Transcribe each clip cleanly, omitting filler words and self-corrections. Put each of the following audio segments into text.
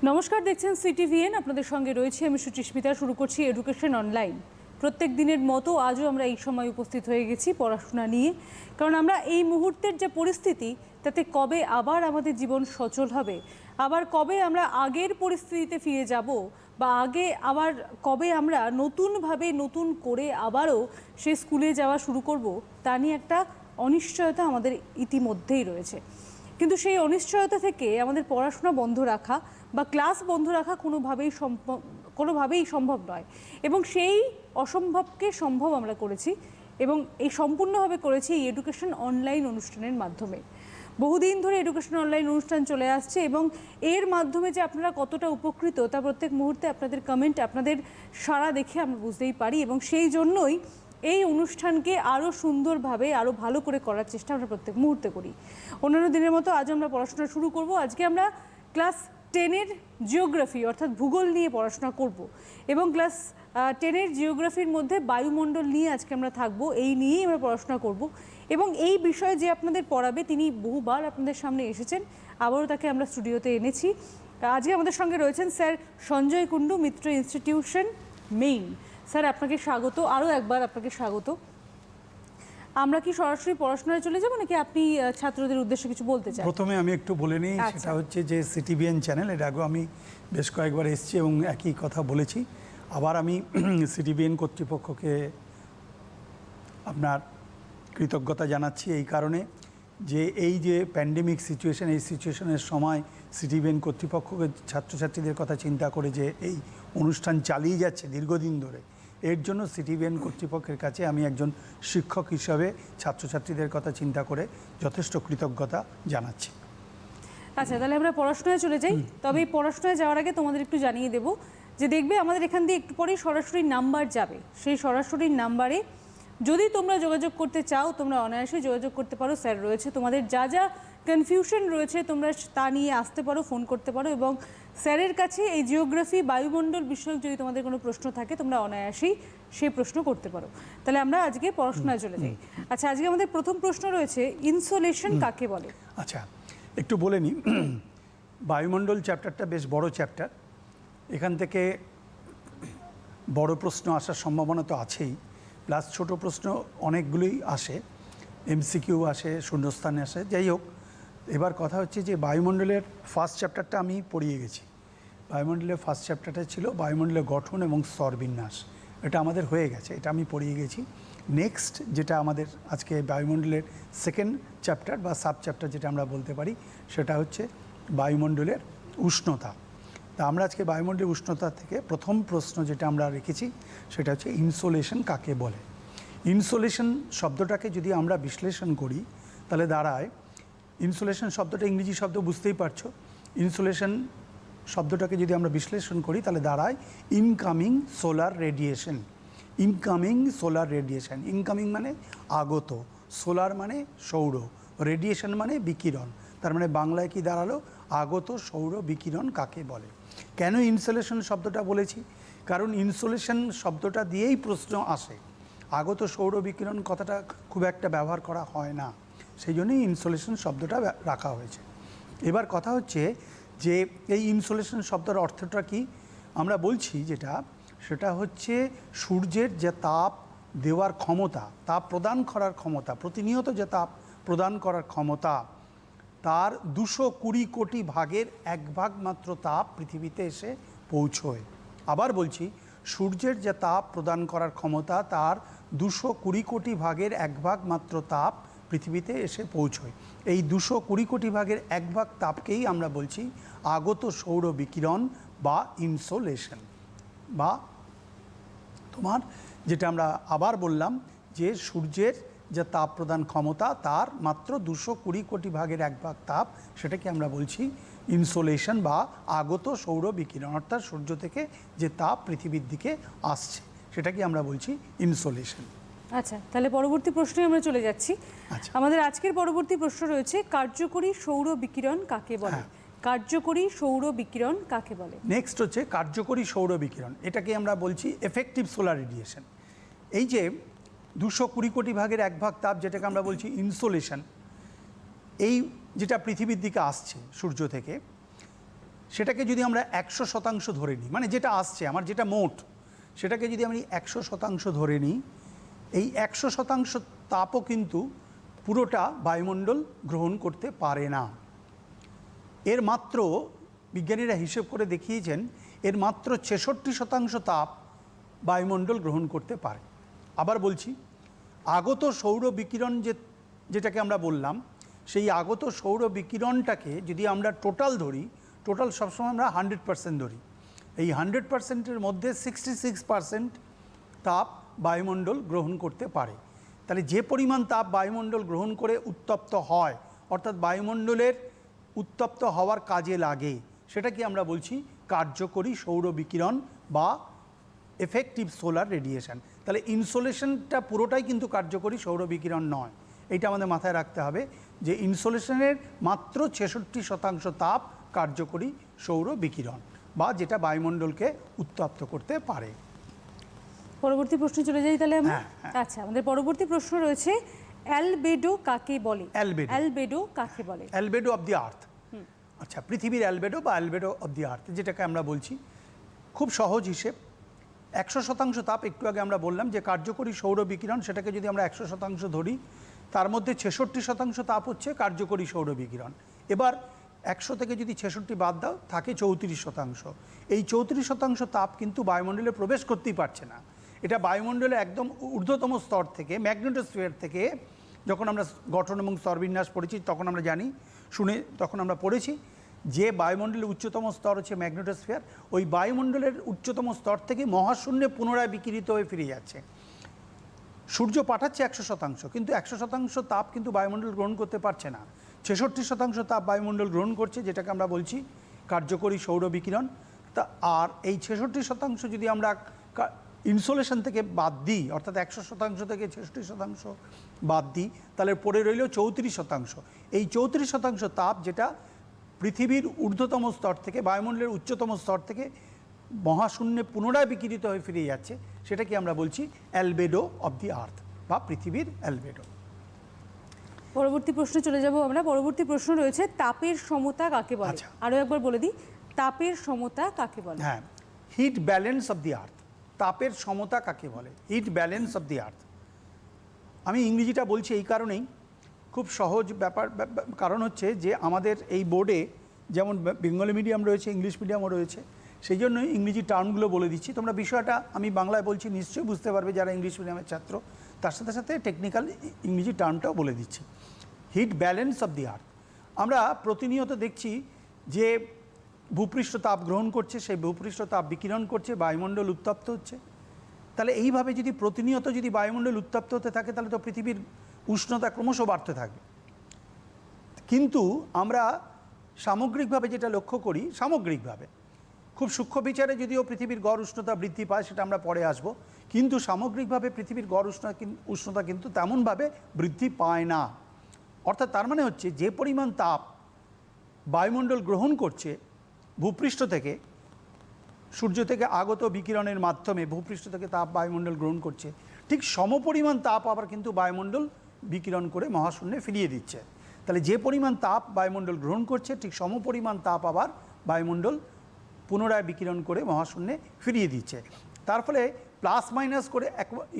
নমস্কার, দেখছেন সিটিভিএন। আপনাদের সঙ্গে রয়েছে আমি সুচিস্মিতা। শুরু করছি এডুকেশন অনলাইন। প্রত্যেক দিনের মতো আজও আমরা এই সময় উপস্থিত হয়ে গেছি পড়াশোনা নিয়ে, কারণ আমরা এই মুহূর্তের যে পরিস্থিতি তাতে কবে আবার আমাদের জীবন সচল হবে, আবার কবে আমরা আগের পরিস্থিতিতে ফিরে যাব, বা আগে আবার কবে আমরা নতুনভাবে নতুন করে আবারও সে স্কুলে যাওয়া শুরু করব, তা নিয়ে একটা অনিশ্চয়তা আমাদের ইতিমধ্যেই রয়েছে। কিন্তু সেই অনিশ্চয়তা থেকে আমাদের পড়াশোনা বন্ধ রাখা বা ক্লাস বন্ধ রাখা কোনোভাবেই সম্ভব নয়, এবং সেই অসম্ভবকে সম্ভব আমরা করেছি, এবং এই সম্পূর্ণভাবে করেছি এই এডুকেশন অনলাইন অনুষ্ঠানের মাধ্যমে। বহুদিন ধরে এডুকেশন অনলাইন অনুষ্ঠান চলে আসছে, এবং এর মাধ্যমে যে আপনারা কতটা উপকৃত তা প্রত্যেক মুহূর্তে আপনাদের কমেন্ট, আপনাদের সাড়া দেখে আমরা বুঝতেই পারি, এবং সেই জন্যই এই অনুষ্ঠানকে আরও সুন্দরভাবে আরও ভালো করে করার চেষ্টা আমরা প্রত্যেক মুহূর্তে করি। অন্যান্য দিনের মতো আজ আমরা পড়াশোনা শুরু করব। আজকে আমরা ক্লাস 10-এর জিওগ্রাফি অর্থাৎ ভূগোল নিয়ে পড়াশোনা করব, এবং ক্লাস 10-এর জিওগ্রাফির মধ্যে বায়ুমণ্ডল নিয়ে আজকে আমরা থাকব। এই নিয়েই আমরা পড়াশোনা করব, এবং এই বিষয়ে যে আপনাদের পড়াবে তিনি বহুবার আপনাদের সামনে এসেছেন, আবারও তাকে আমরা স্টুডিওতে এনেছি। আজকে আমাদের সঙ্গে রয়েছেন স্যার সঞ্জয় কুণ্ডু, মিত্র ইনস্টিটিউশন, মেইন। স্যার, আপনাকে স্বাগত, আরও একবার আপনাকে স্বাগত। আমরা কি সরাসরি পড়াশোনায় চলে যাব, নাকি আপনি ছাত্রদের উদ্দেশ্যে কিছু বলতে চান? প্রথমে আমি একটু বলে নিই, সেটা হচ্ছে যে সিটিভিএন চ্যানেল, এর আগেও আমি বেশ কয়েকবার এসেছি এবং একই কথা বলেছি। আবার আমি সিটিভিএন কর্তৃপক্ষকে আপনার কৃতজ্ঞতা জানাচ্ছি এই কারণে যে এই যে প্যান্ডেমিক সিচুয়েশন, এই সিচুয়েশনের সময় সিটিভিএন কর্তৃপক্ষকে ছাত্রছাত্রীদের কথা চিন্তা করে যে এই অনুষ্ঠান চালিয়ে যাচ্ছে দীর্ঘদিন ধরে, এর জন্য সিটিভিএন কর্তৃপক্ষের কাছে আমি একজন শিক্ষক হিসাবে ছাত্রছাত্রীদের কথা চিন্তা করে যথেষ্ট কৃতজ্ঞতা জানাচ্ছি। আচ্ছা, তাহলে আমরা পড়াশোনায় চলে যাই। তবে এই পড়াশোনায় যাওয়ার আগে তোমাদের একটু জানিয়ে দেবো যে দেখবে আমাদের এখান দিয়ে একটু পরেই সরাসরি নাম্বার যাবে। সেই সরাসরি নাম্বারে যদি তোমরা যোগাযোগ করতে চাও, তোমরা অনায়াসে যোগাযোগ করতে পারো। স্যার রয়েছে, তোমাদের যা যা কনফিউশন রয়েছে তোমরা তা নিয়ে আসতে পারো, ফোন করতে পারো, এবং স্যারের কাছে এই জিওগ্রাফি বায়ুমণ্ডল বিষয়ক যদি তোমাদের কোনো প্রশ্ন থাকে তোমরা অনায়াসেই সেই প্রশ্ন করতে পারো। তাহলে আমরা আজকে পড়াশোনায় চলে যাই। আচ্ছা, আজকে আমাদের প্রথম প্রশ্ন রয়েছে, ইনসোলেশন কাকে বলে? আচ্ছা, একটু বলে নিই। বায়ুমণ্ডল চ্যাপ্টারটা বেশ বড় চ্যাপ্টার, এখান থেকে বড় প্রশ্ন আসার সম্ভাবনা তো আছেই, প্লাস ছোট প্রশ্ন অনেকগুলোই আসে, এমসিকিউ আসে, শূন্যস্থানে আসে। যাই হোক, এবার কথা হচ্ছে যে বায়ুমণ্ডলের ফার্স্ট চ্যাপ্টারটা আমি পড়িয়ে গেছি। বায়ুমণ্ডলের ফার্স্ট চ্যাপ্টারটা ছিল বায়ুমণ্ডলের গঠন এবং স্তরবিন্যাস, এটা আমাদের হয়ে গেছে, এটা আমি পড়িয়ে গেছি। নেক্সট যেটা আমাদের আজকে বায়ুমণ্ডলের সেকেন্ড চ্যাপ্টার বা সাব চ্যাপ্টার যেটা আমরা বলতে পারি, সেটা হচ্ছে বায়ুমণ্ডলের উষ্ণতা। তা আমরা আজকে বায়ুমণ্ডলের উষ্ণতা থেকে প্রথম প্রশ্ন যেটা আমরা রেখেছি সেটা হচ্ছে ইনসোলেশন কাকে বলে। ইনসোলেশন শব্দটাকে যদি আমরা বিশ্লেষণ করি তাহলে দাঁড়ায়, ইনসোলেশন শব্দটা ইংরেজি শব্দ, বুঝতেই পারছো। ইনসোলেশন শব্দটাকে যদি আমরা বিশ্লেষণ করি তাহলে দাঁড়ায় incoming solar radiation. Incoming solar radiation, incoming মানে আগত, সোলার মানে সৌর, রেডিয়েশন মানে বিকিরণ। তার মানে বাংলায় কি দাঁড়ালো, আগত সৌর বিকিরণ কাকে বলে। কেন ইনসোলেশন শব্দটা বলেছি? কারণ ইনসোলেশন শব্দটা দিয়েই প্রশ্ন আসে, আগত সৌর বিকিরণ কথাটা খুব একটা ব্যবহার করা হয় না, সেই জন্যই ইনসোলেশন শব্দটা রাখা হয়েছে। এবার কথা হচ্ছে যে এই ইনসোলেশন শব্দের অর্থটা কি আমরা বলছি, সেটা হচ্ছে সূর্যের যে তাপ দেওয়ার ক্ষমতা, তাপ প্রদান করার ক্ষমতা, প্রতিনিয়ত যে তাপ প্রদান করার ক্ষমতা, তার 220 কোটি ভাগের 1 ভাগ মাত্র তাপ পৃথিবীতে এসে পৌঁছয়। আবার বলছি, সূর্যের যে তাপ প্রদান করার ক্ষমতা, তার 220 কোটি ভাগের 1 ভাগ মাত্র তাপ পৃথিবীতে এসে পৌঁছয়। এই 220 কোটি ভাগের 1 ভাগ তাপকেই আমরা বলছি আগত সৌর বিকিরণ বা ইনসোলেশন, বা তোমার যেটা আমরা আবার বললাম যে সূর্যের যে তাপ প্রদান ক্ষমতা, তার মাত্র 220 কোটি ভাগের 1 ভাগ তাপ, সেটাকে আমরা বলছি ইনসোলেশন বা আগত সৌর বিকিরণ, অর্থাৎ সূর্য থেকে যে তাপ পৃথিবীর দিকে আসছে সেটাকে আমরা বলছি ইনসোলেশন। আচ্ছা, তাহলে পরবর্তী প্রশ্নে আমরা চলে যাচ্ছি। আচ্ছা, আমাদের আজকের পরবর্তী প্রশ্ন রয়েছে, কার্যকরী সৌর বিকিরণ কাকে বলে? কার্যকরী সৌর বিকিরণ কাকে বলে? নেক্সট হচ্ছে কার্যকরী সৌর বিকিরণ, এটাকে আমরা বলছি এফেক্টিভ সোলার রেডিয়েশন। এই যে 220 কোটি ভাগের 1 ভাগ তাপ যেটাকে আমরা বলছি ইনসোলেশন, এই যেটা পৃথিবীর দিকে আসছে সূর্য থেকে, সেটাকে যদি আমরা 100% ধরে নিই, মানে যেটা আসছে আমার যেটা মোট, সেটাকে যদি আমি 100% ধরে নিই, এই 100% তাপও কিন্তু পুরোটা বায়ুমণ্ডল গ্রহণ করতে পারে না। এর মাত্র, বিজ্ঞানীরা হিসেব করে দেখিয়েছেন, এর মাত্র 66% তাপ বায়ুমণ্ডল গ্রহণ করতে পারে। আবার বলছি, আগত সৌর বিকিরণ যেটাকে আমরা বললাম, সেই আগত সৌর বিকিরণটাকে যদি আমরা টোটাল ধরি, টোটাল সবসময় আমরা 100% ধরি, এই 100%-এর মধ্যে 66% তাপ বায়ুমণ্ডল গ্রহণ করতে পারে। তাহলে যে পরিমাণ তাপ বায়ুমণ্ডল গ্রহণ করে উত্তপ্ত হয়, অর্থাৎ বায়ুমণ্ডলের উত্তপ্ত হওয়ার কাজে লাগে, সেটাকে আমরা বলছি কার্যকরী সৌর বিকিরণ বা এফেক্টিভ সোলার রেডিয়েশন। তাহলে ইনসোলেশনটা পুরোটাই কিন্তু কার্যকরী সৌর বিকিরণ নয়, এইটা আমাদের মাথায় রাখতে হবে যে ইনসোলেশনের মাত্র 66% তাপ কার্যকরী সৌর বিকিরণ বা যেটা বায়ুমণ্ডলকে উত্তপ্ত করতে পারে। পরবর্তী প্রশ্নে চলে যাই তাহলে আমরা। হ্যাঁ। আচ্ছা, আমাদের পরবর্তী প্রশ্ন রয়েছে, অ্যালবেডো কাকে বলে? অ্যালবেডো। অ্যালবেডো কাকে বলে? অ্যালবেডো অফ দি আর্থ। আচ্ছা, পৃথিবীর অ্যালবেডো বা অ্যালবেডো অফ দি আর্থ যেটাকে আমরা বলছি, খুব সহজ হিসেব। 100% তাপ, একটু আগে আমরা বললাম যে কার্যকরী সৌর বিকিরণ, সেটাকে যদি আমরা 100% ধরি, তার মধ্যে 66% তাপ হচ্ছে কার্যকরী সৌর বিকিরণ। এবার 100 থেকে যদি 66 বাদ দাও, থাকে 34%। এই 34% তাপ কিন্তু বায়ুমণ্ডলে প্রবেশ করতেই পারছে না। এটা বায়ুমণ্ডলে একদম ঊর্ধ্বতম স্তর থেকে, ম্যাগনেটোস্ফিয়ার থেকে, যখন আমরা গঠন এবং স্তরবিন্যাস পড়েছি তখন আমরা জানি, তখন আমরা পড়েছি যে বায়ুমণ্ডলের উচ্চতম স্তর হচ্ছে ম্যাগনেটোস্ফিয়ার। ওই বায়ুমণ্ডলের উচ্চতম স্তর থেকে মহাশূন্যে পুনরায় বিকিরিত হয়ে ফিরে যাচ্ছে। সূর্য পাঠাচ্ছে 100%, কিন্তু 100% তাপ কিন্তু বায়ুমণ্ডল গ্রহণ করতে পারছে না। 66% তাপ বায়ুমণ্ডল গ্রহণ করছে, যেটাকে আমরা বলছি কার্যকরী সৌর বিকিরণ। তা আর এই 66% যদি আমরা ইনসোলেশন থেকে বাদ দিই, অর্থাৎ 100% থেকে 66% বাদ দিই, তাহলে পড়ে রইল 34%। এই 34% তাপ যেটা পৃথিবীর ঊর্ধ্বতম স্তর থেকে, বায়ুমণ্ডলের উচ্চতম স্তর থেকে মহাশূন্যে পুনরায় বিকিরিত হয়ে ফিরে যাচ্ছে, সেটাকে আমরা বলছি অ্যালবেডো অফ দি আর্থ বা পৃথিবীর অ্যালবেডো। পরবর্তী প্রশ্নে চলে যাব আমরা। পরবর্তী প্রশ্ন রয়েছে, তাপের সমতা কাকে বলে? আচ্ছা। আরও একবার বলে দিই, তাপের সমতা কাকে বলে? হ্যাঁ, হিট ব্যালেন্স অফ দি আর্থ। তাপের সমতা কাকে বলে? হিট ব্যালেন্স অফ দি আর্থ। আমি ইংরেজিটা বলছি এই কারণেই, খুব সহজ ব্যাপার, কারণ হচ্ছে যে আমাদের এই বোর্ডে যেমন বেঙ্গলি মিডিয়াম রয়েছে, ইংলিশ মিডিয়ামও রয়েছে, সেই জন্যই ইংরেজি টার্মগুলো বলে দিচ্ছি। তোমরা বিষয়টা আমি বাংলায় বলছি, নিশ্চয়ই বুঝতে পারবে যারা ইংলিশ মিডিয়ামের ছাত্র। তার সাথে সাথে টেকনিক্যাল ইংরেজি টার্মটাও বলে দিচ্ছি। হিট ব্যালেন্স অফ দি আর্থ। আমরা প্রতিনিয়ত দেখছি যে ভূপৃষ্ঠ তাপ গ্রহণ করছে, সেই ভূপৃষ্ঠ তাপ বিকিরণ করছে, বায়ুমণ্ডল উত্তপ্ত হচ্ছে। তাহলে এইভাবে যদি প্রতিনিয়ত যদি বায়ুমণ্ডল উত্তপ্ত হতে থাকে, তাহলে তো পৃথিবীর উষ্ণতা ক্রমশ বাড়তে থাকবে। কিন্তু আমরা সামগ্রিকভাবে যেটা লক্ষ্য করি, সামগ্রিকভাবে খুব সূক্ষ্ম বিচারে যদিও পৃথিবীর গড় উষ্ণতা বৃদ্ধি পায়, সেটা আমরা পরে আসব, কিন্তু সামগ্রিকভাবে পৃথিবীর গড় উষ্ণতা কিন্তু তেমনভাবে বৃদ্ধি পায় না। অর্থাৎ তার মানে হচ্ছে যে পরিমাণ তাপ বায়ুমণ্ডল গ্রহণ করছে ভূপৃষ্ঠ থেকে, সূর্য থেকে আগত বিকিরণের মাধ্যমে ভূপৃষ্ঠ থেকে তাপ বায়ুমণ্ডল গ্রহণ করছে, ঠিক সমপরিমাণ তাপ আবার কিন্তু বায়ুমণ্ডল বিকিরণ করে মহাশূন্যে ফিরিয়ে দিচ্ছে। তাহলে যে পরিমাণ তাপ বায়ুমণ্ডল গ্রহণ করছে, ঠিক সমপরিমাণ তাপ আবার বায়ুমণ্ডল পুনরায় বিকিরণ করে মহাশূন্যে ফিরিয়ে দিচ্ছে। তার ফলে প্লাস মাইনাস করে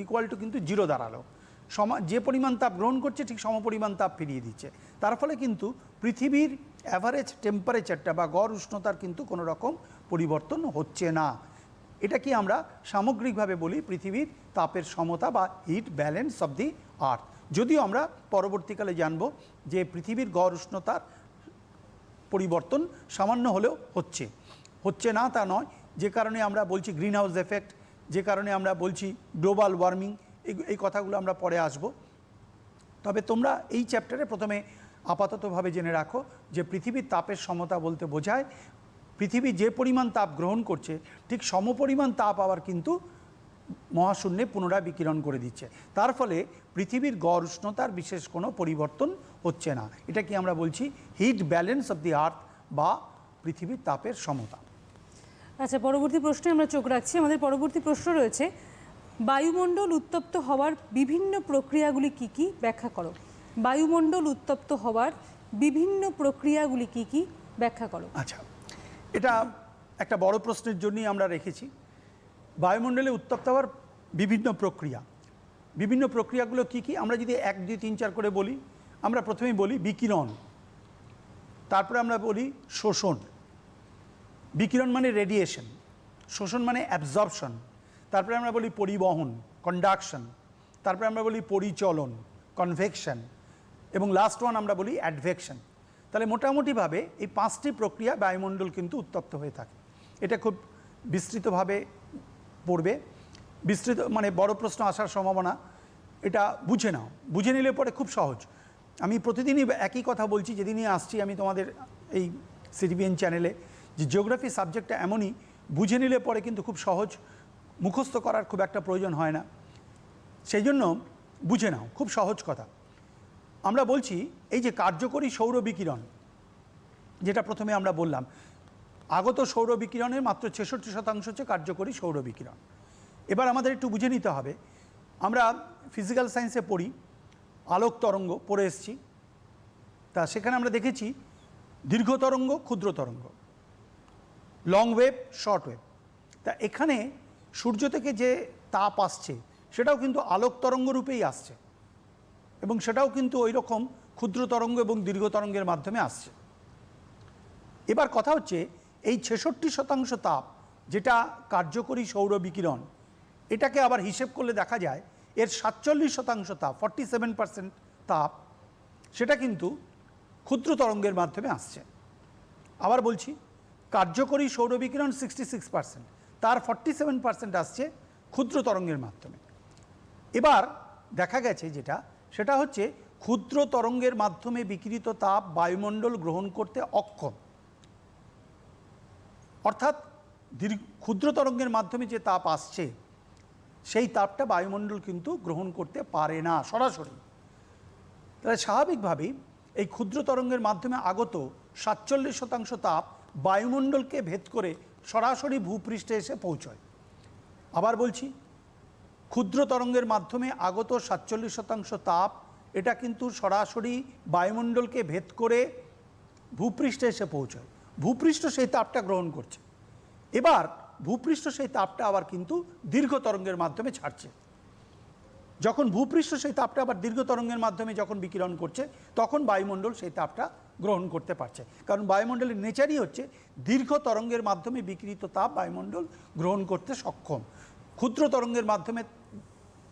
ইকুয়াল টু কিন্তু জিরো দাঁড়ালো। যে পরিমাণ তাপ গ্রহণ করছে ঠিক সমপরিমাণ তাপ ফিরিয়ে দিচ্ছে। তার ফলে কিন্তু পৃথিবীর অ্যাভারেজ টেম্পারেচারটা বা গড় উষ্ণতার কিন্তু কোনো রকম পরিবর্তন হচ্ছে না। এটা কি আমরা সামগ্রিকভাবে বলি পৃথিবীর তাপের সমতা বা হিট ব্যালেন্স অফ দি আর্থ। যদিও আমরা পরবর্তীকালে জানব যে পৃথিবীর গড় উষ্ণতার পরিবর্তন সামান্য হলেও হচ্ছে না তা নয়, যে কারণে আমরা বলছি গ্রিন হাউস এফেক্ট, যে কারণে আমরা বলছি গ্লোবাল ওয়ার্মিং, এই কথাগুলো আমরা পরে আসব। তবে তোমরা এই চ্যাপ্টারে প্রথমে আপাততভাবে জেনে রাখো যে পৃথিবীর তাপের সমতা বলতে বোঝায় পৃথিবী যে পরিমাণ তাপ গ্রহণ করছে ঠিক সমপরিমাণ তাপ আবার কিন্তু মহাশূন্যে পুনরায় বিকিরণ করে দিচ্ছে। তার ফলে পৃথিবীর গড় উষ্ণতার বিশেষ কোনো পরিবর্তন হচ্ছে না। এটা কি আমরা বলছি হিট ব্যালেন্স অফ দি আর্থ বা পৃথিবীর তাপের সমতা। আচ্ছা, পরবর্তী প্রশ্নে আমরা চোখ রাখছি। আমাদের পরবর্তী প্রশ্ন রয়েছে, বায়ুমণ্ডল উত্তপ্ত হওয়ার বিভিন্ন প্রক্রিয়াগুলি কি কি ব্যাখ্যা করো? বায়ুমণ্ডল উত্তপ্ত হওয়ার বিভিন্ন প্রক্রিয়াগুলি কি কি ব্যাখ্যা করো? আচ্ছা, এটা একটা বড় প্রশ্নের জন্যই আমরা রেখেছি। বায়ুমণ্ডলে উত্তপ্ত হওয়ার বিভিন্ন প্রক্রিয়া, বিভিন্ন প্রক্রিয়াগুলো কি কি আমরা যদি 1, 2, 3, 4 করে বলি, আমরা প্রথমেই বলি বিকিরণ, তারপরে আমরা বলি শোষণ। বিকিরণ মানে রেডিয়েশন, শোষণ মানে অ্যাবজর্পশন, তারপরে আমরা বলি পরিবহন, কন্ডাকশন, তারপরে আমরা বলি পরিচলন, কনভেকশন, এবং লাস্ট ওয়ান আমরা বলি অ্যাডভেকশন। তাহলে মোটামুটিভাবে এই 5টি প্রক্রিয়া বায়ুমণ্ডল কিন্তু উত্তপ্ত হয়ে থাকে। এটা খুব বিস্তৃতভাবে পড়বে, বিস্তৃত মানে বড় প্রশ্ন আসার সম্ভাবনা, এটা বুঝে নাও, বুঝে নিলে পরে খুব সহজ। আমি প্রতিদিনই একই কথা বলছি, যেদিনই আসছি আমি তোমাদের এই সিটিভিএন চ্যানেলে, যে জিওগ্রাফি সাবজেক্টটা এমনই, বুঝে নিলে পরে কিন্তু খুব সহজ, মুখস্থ করার খুব একটা প্রয়োজন হয় না, সেই জন্য বুঝে নাও, খুব সহজ কথা। আমরা বলছি এই যে কার্যকরী সৌর বিকিরণ, যেটা প্রথমে আমরা বললাম, আগত সৌর বিকিরণের মাত্র 66% হচ্ছে কার্যকরী সৌর বিকিরণ। এবার আমাদের একটু বুঝে নিতে হবে, আমরা ফিজিক্যাল সায়েন্সে পড়ি, আলোক তরঙ্গ পড়ে এসেছি, তা সেখানে আমরা দেখেছি দীর্ঘ তরঙ্গ, ক্ষুদ্র তরঙ্গ, লং ওয়েভ, শর্ট ওয়েভ। তা এখানে সূর্য থেকে যে তাপ আসছে সেটাও কিন্তু আলোক তরঙ্গ রূপেই আসছে, এবং সেটাও কিন্তু ওই রকম ক্ষুদ্র তরঙ্গ এবং দীর্ঘ তরঙ্গের মাধ্যমে আসছে। এবার কথা হচ্ছে এই 66% তাপ যেটা কার্যকরী সৌর বিকিরণ, এটাকে আবার হিসেব করলে দেখা যায় এর 47% তাপ, 47% তাপ, সেটা কিন্তু ক্ষুদ্র তরঙ্গের মাধ্যমে আসছে। আবার বলছি, কার্যকরী সৌর বিকিরণ 66%, তার 47% আসছে ক্ষুদ্র তরঙ্গের মাধ্যমে। এবার দেখা গেছে সেটা হচ্ছে ক্ষুদ্র তরঙ্গের মাধ্যমে বিকিরিত তাপ বায়ুমণ্ডল গ্রহণ করতে অক্ষম। অর্থাৎ ক্ষুদ্র তরঙ্গের মাধ্যমে যে তাপ আসছে সেই তাপটা বায়ুমণ্ডল কিন্তু গ্রহণ করতে পারে না সরাসরি। তাহলে স্বাভাবিকভাবেই এই ক্ষুদ্র তরঙ্গের মাধ্যমে আগত 47% তাপ বায়ুমণ্ডলকে ভেদ করে সরাসরি ভূপৃষ্ঠে এসে পৌঁছয়। আবার বলছি, ক্ষুদ্র তরঙ্গের মাধ্যমে আগত 47% তাপ এটা কিন্তু সরাসরি বায়ুমণ্ডলকে ভেদ করে ভূপৃষ্ঠে এসে পৌঁছয়, ভূপৃষ্ঠ সেই তাপটা গ্রহণ করছে। এবার ভূপৃষ্ঠ সেই তাপটা আবার কিন্তু দীর্ঘ তরঙ্গের মাধ্যমে ছাড়ছে। যখন ভূপৃষ্ঠ সেই তাপটা আবার দীর্ঘ তরঙ্গের মাধ্যমে যখন বিকিরণ করছে, তখন বায়ুমণ্ডল সেই তাপটা গ্রহণ করতে পারছে, কারণ বায়ুমণ্ডলের নেচারই হচ্ছে দীর্ঘ তরঙ্গের মাধ্যমে বিকিরিত তাপ বায়ুমণ্ডল গ্রহণ করতে সক্ষম, ক্ষুদ্র তরঙ্গের মাধ্যমে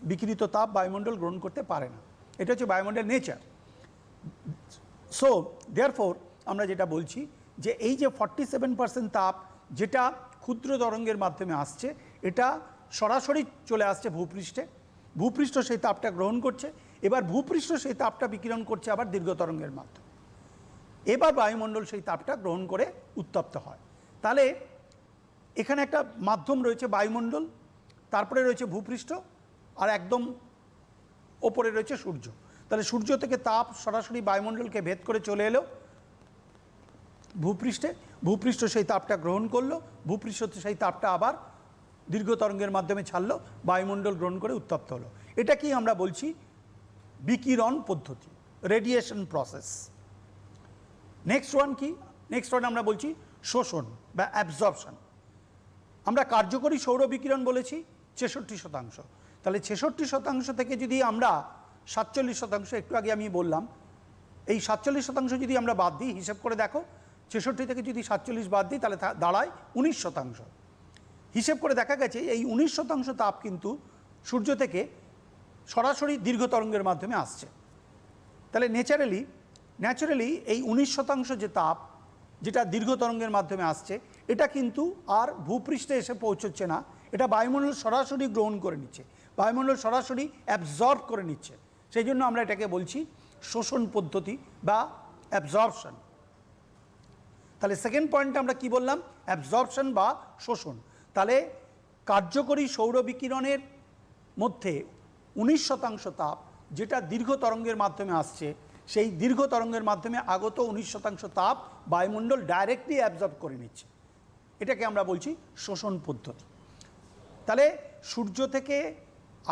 বিকিরিত তাপ বায়ুমণ্ডল গ্রহণ করতে পারে না। এটা হচ্ছে বায়ুমণ্ডলের নেচার। সো দেয়ারফোর আমরা যেটা বলছি যে এই যে 47% তাপ যেটা ক্ষুদ্র তরঙ্গের মাধ্যমে আসছে, এটা সরাসরি চলে আসছে ভূপৃষ্ঠে, ভূপৃষ্ঠ সেই তাপটা গ্রহণ করছে, এবার ভূপৃষ্ঠ সেই তাপটা বিকিরণ করছে আবার দীর্ঘ তরঙ্গের মাধ্যমে, এবার বায়ুমণ্ডল সেই তাপটা গ্রহণ করে উত্তপ্ত হয়। তাহলে এখানে একটা মাধ্যম রয়েছে বায়ুমণ্ডল, তারপরে রয়েছে ভূপৃষ্ঠ, আর একদম ওপরে রয়েছে সূর্য। তাহলে সূর্য থেকে তাপ সরাসরি বায়ুমণ্ডলকে ভেদ করে চলে এলো ভূপৃষ্ঠে, ভূপৃষ্ঠ সেই তাপটা গ্রহণ করলো, ভূপৃষ্ঠ সেই তাপটা আবার দীর্ঘ তরঙ্গের মাধ্যমে ছাড়লো, বায়ুমণ্ডল গ্রহণ করে উত্তপ্ত হলো। এটা কি আমরা বলছি বিকিরণ পদ্ধতি, রেডিয়েশন প্রসেস। নেক্সট ওয়ান কি? নেক্সট ওয়ান আমরা বলছি শোষণ বা অ্যাবজর্পশন। আমরা কার্যকরী সৌর বিকিরণ বলেছি 66%, তাহলে 66% থেকে যদি আমরা 47%, একটু আগে আমি বললাম, এই 47% যদি আমরা বাদ দিই, হিসাব করে দেখো 66 থেকে যদি 47 বাদ দিই তাহলে দাঁড়ায় 19%। হিসেব করে দেখা গেছে এই 19% তাপ কিন্তু সূর্য থেকে সরাসরি দীর্ঘ তরঙ্গের মাধ্যমে আসছে। তাহলে ন্যাচারালি এই 19% যে তাপ যেটা দীর্ঘ তরঙ্গের মাধ্যমে আসছে, এটা কিন্তু আর ভূপৃষ্ঠে এসে পৌঁছচ্ছে না, এটা বায়ুমণ্ডল সরাসরি গ্রহণ করে নিচ্ছে, বায়ুমণ্ডল সরাসরি অ্যাবজর্ব করে নিচ্ছে। সেই জন্য আমরা এটাকে বলছি শোষণ পদ্ধতি বা অ্যাবজর্পশন। তাহলে সেকেন্ড পয়েন্টে আমরা কি বললাম? অ্যাবজর্পশন বা শোষণ। তাহলে কার্যকরী সৌর বিকিরণের মধ্যে 19% তাপ যেটা দীর্ঘ তরঙ্গের মাধ্যমে আসছে, সেই দীর্ঘ তরঙ্গের মাধ্যমে আগত 19% তাপ বায়ুমণ্ডল ডাইরেক্টলি অ্যাবজর্ব করে নিচ্ছে, এটাকে আমরা বলছি শোষণ পদ্ধতি। তাহলে সূর্য থেকে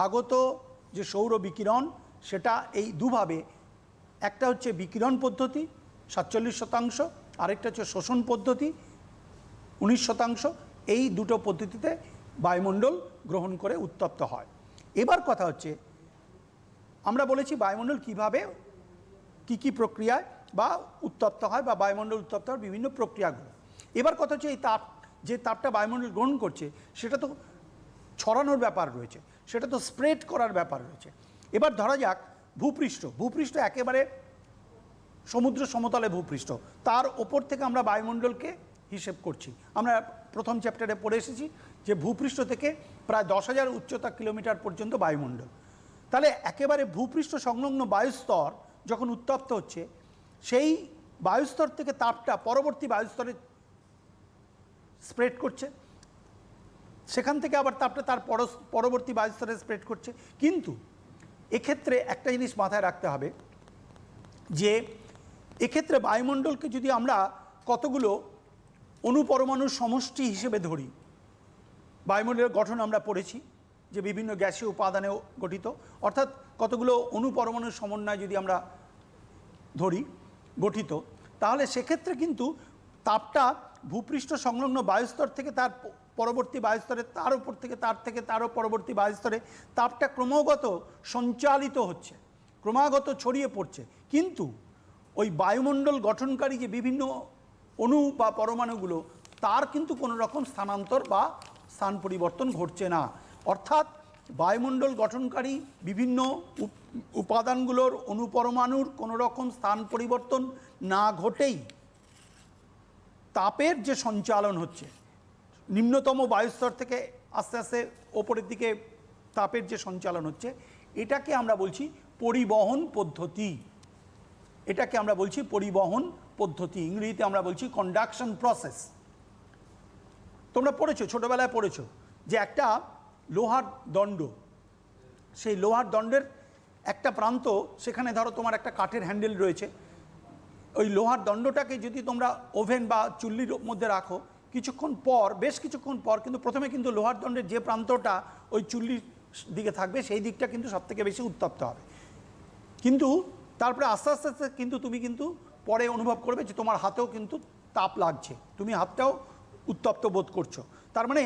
আগত যে সৌর বিকিরণ সেটা এই দুভাবে, একটা হচ্ছে বিকিরণ পদ্ধতি 47%, আরেকটা হচ্ছে শোষণ পদ্ধতি 19% এই দুটো পদ্ধতিতে বায়ুমণ্ডল গ্রহণ করে উত্তপ্ত হয়। এবার কথা হচ্ছে, আমরা বলেছি বায়ুমণ্ডল কিভাবে কি প্রক্রিয়ায় বা উত্তপ্ত হয় বা বায়ুমণ্ডল উত্তপ্ত হওয়ার বিভিন্ন প্রক্রিয়াগুলো। এবার কথা হচ্ছে এই যে তাপটা বায়ুমণ্ডল গ্রহণ করছে সেটা তো ছড়ানোর ব্যাপার রয়েছে, সেটা তো স্প্রেড করার ব্যাপার রয়েছে। এবার ধরা যাক ভূপৃষ্ঠ একেবারে সমুদ্র সমতলে ভূপৃষ্ঠ, তার ওপর থেকে আমরা বায়ুমণ্ডলকে হিসেব করছি। আমরা প্রথম চ্যাপ্টারে পড়ে এসেছি যে ভূপৃষ্ঠ থেকে প্রায় 10,000 উচ্চতা কিলোমিটার পর্যন্ত বায়ুমণ্ডল। তাহলে একেবারে ভূপৃষ্ঠ সংলগ্ন বায়ুস্তর যখন উত্তপ্ত হচ্ছে, সেই বায়ুস্তর থেকে তাপটা পরবর্তী বায়ুস্তরে স্প্রেড করছে, সেখান থেকে আবার তাপটা তার পরবর্তী বায়ুস্তরে স্প্রেড করছে। কিন্তু এক্ষেত্রে একটা জিনিস মাথায় রাখতে হবে যে এক্ষেত্রে বায়ুমণ্ডলকে যদি আমরা কতগুলো অণুপরমাণুর সমষ্টি হিসেবে ধরি, বায়ুমণ্ডলের গঠন আমরা পড়েছি যে বিভিন্ন গ্যাসীয় উপাদানে গঠিত, অর্থাৎ কতগুলো অণুপরমাণুর সমন্বয় যদি আমরা ধরি গঠিত, তাহলে সেক্ষেত্রে কিন্তু তাপটা ভূপৃষ্ঠ সংলগ্ন বায়ুস্তর থেকে তার পরবর্তী বায়ুস্তরে, তার উপর থেকে তারও পরবর্তী বায়ুস্তরে তাপটা ক্রমাগত সঞ্চালিত হচ্ছে, ক্রমাগত ছড়িয়ে পড়ছে। কিন্তু ওই বায়ুমণ্ডল গঠনকারী যে বিভিন্ন অণু বা পরমাণুগুলো, তার কিন্তু কোনো রকম স্থানান্তর বা স্থান পরিবর্তন ঘটছে না। অর্থাৎ বায়ুমণ্ডল গঠনকারী বিভিন্ন উপাদানগুলোর অণুপরমাণুর কোনো রকম স্থান পরিবর্তন না ঘটেই তাপের যে সঞ্চালন হচ্ছে, নিম্নতম বায়ুস্তর থেকে আস্তে আস্তে ওপরের দিকে তাপের যে সঞ্চালন হচ্ছে, এটাকে আমরা বলছি পরিবহন পদ্ধতি। এটাকে আমরা বলছি পরিবহন পদ্ধতি, ইংরেজিতে আমরা বলছি কন্ডাকশন প্রসেস। তোমরা পড়েছো, ছোটোবেলায় পড়েছো যে একটা লোহার দণ্ড, সেই লোহার দণ্ডের একটা প্রান্ত, সেখানে ধরো তোমার একটা কাঠের হ্যান্ডেল রয়েছে। ওই লোহার দণ্ডটাকে যদি তোমরা ওভেন বা চুল্লির মধ্যে রাখো, কিছুক্ষণ পর, বেশ কিছুক্ষণ পর, কিন্তু প্রথমে কিন্তু লোহার দণ্ডের যে প্রান্তটা ওই চুল্লির দিকে থাকবে, সেই দিকটা কিন্তু সবথেকে বেশি উত্তপ্ত হবে। কিন্তু তারপরে আস্তে আস্তে আস্তে কিন্তু তুমি কিন্তু পরে অনুভব করবে যে তোমার হাতেও কিন্তু তাপ লাগছে, তুমি হাতটাও উত্তপ্ত বোধ করছো। তার মানে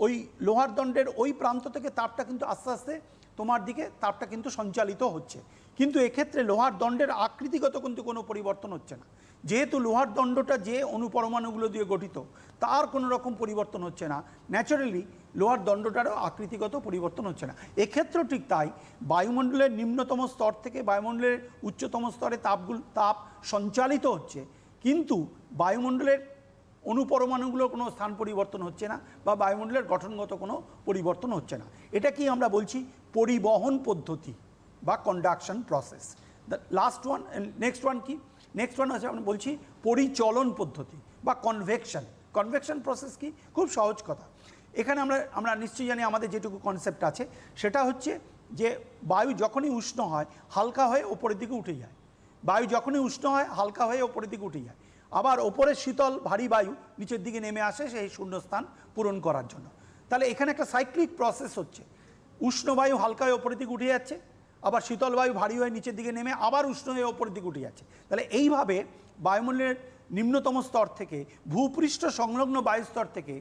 ওই লোহার দণ্ডের ওই প্রান্ত থেকে তাপটা কিন্তু আস্তে আস্তে তোমার দিকে তাপটা কিন্তু সঞ্চালিত হচ্ছে। কিন্তু এক্ষেত্রে লোহার দণ্ডের আকৃতিগত কিন্তু কোনো পরিবর্তন হচ্ছে না, যেহেতু লোহার দণ্ডটা যে অণুপরমাণুগুলো দিয়ে গঠিত, তার কোনো রকম পরিবর্তন হচ্ছে না। ন্যাচারালি লোহার দণ্ডটারও আকৃতিগত পরিবর্তন হচ্ছে না। এক্ষেত্রেও ঠিক তাই, বায়ুমণ্ডলের নিম্নতম স্তর থেকে বায়ুমণ্ডলের উচ্চতম স্তরে তাপ সঞ্চালিত হচ্ছে, কিন্তু বায়ুমণ্ডলের অণুপরমাণুগুলোর কোনো স্থান পরিবর্তন হচ্ছে না বা বায়ুমণ্ডলের গঠনগত কোনো পরিবর্তন হচ্ছে না। এটা কি আমরা বলছি পরিবহন পদ্ধতি বা conduction process. The last one, next one কি? নেক্সট ওয়ান হচ্ছে আমরা বলছি পরিচলন পদ্ধতি বা কনভেকশন। কনভেকশন প্রসেস কি? খুব সহজ কথা। এখানে আমরা নিশ্চয়ই জানি, আমাদের যেটুকু কনসেপ্ট আছে সেটা হচ্ছে যে বায়ু যখনই উষ্ণ হয় হালকা হয়ে ওপরের দিকে উঠে যায়, বায়ু যখনই উষ্ণ হয় হালকা হয়ে ওপরের দিকে উঠে যায়, আবার ওপরের শীতল ভারী বায়ু নিচের দিকে নেমে আসে সেই শূন্যস্থান পূরণ করার জন্য। তাহলে এখানে একটা সাইক্লিক প্রসেস হচ্ছে, উষ্ণ বায়ু হালকা হয়ে ওপরের দিকে উঠে যাচ্ছে, আবার শীতল বায়ু ভারী হয়ে নিচের দিকে নেমে আবার উষ্ণ হয়ে ওপরের দিকে উঠে যাচ্ছে। তাহলে এইভাবে বায়ুমণ্ডলের নিম্নতম স্তর থেকে ভূপৃষ্ঠ সংলগ্ন বায়ুস্তর থেকে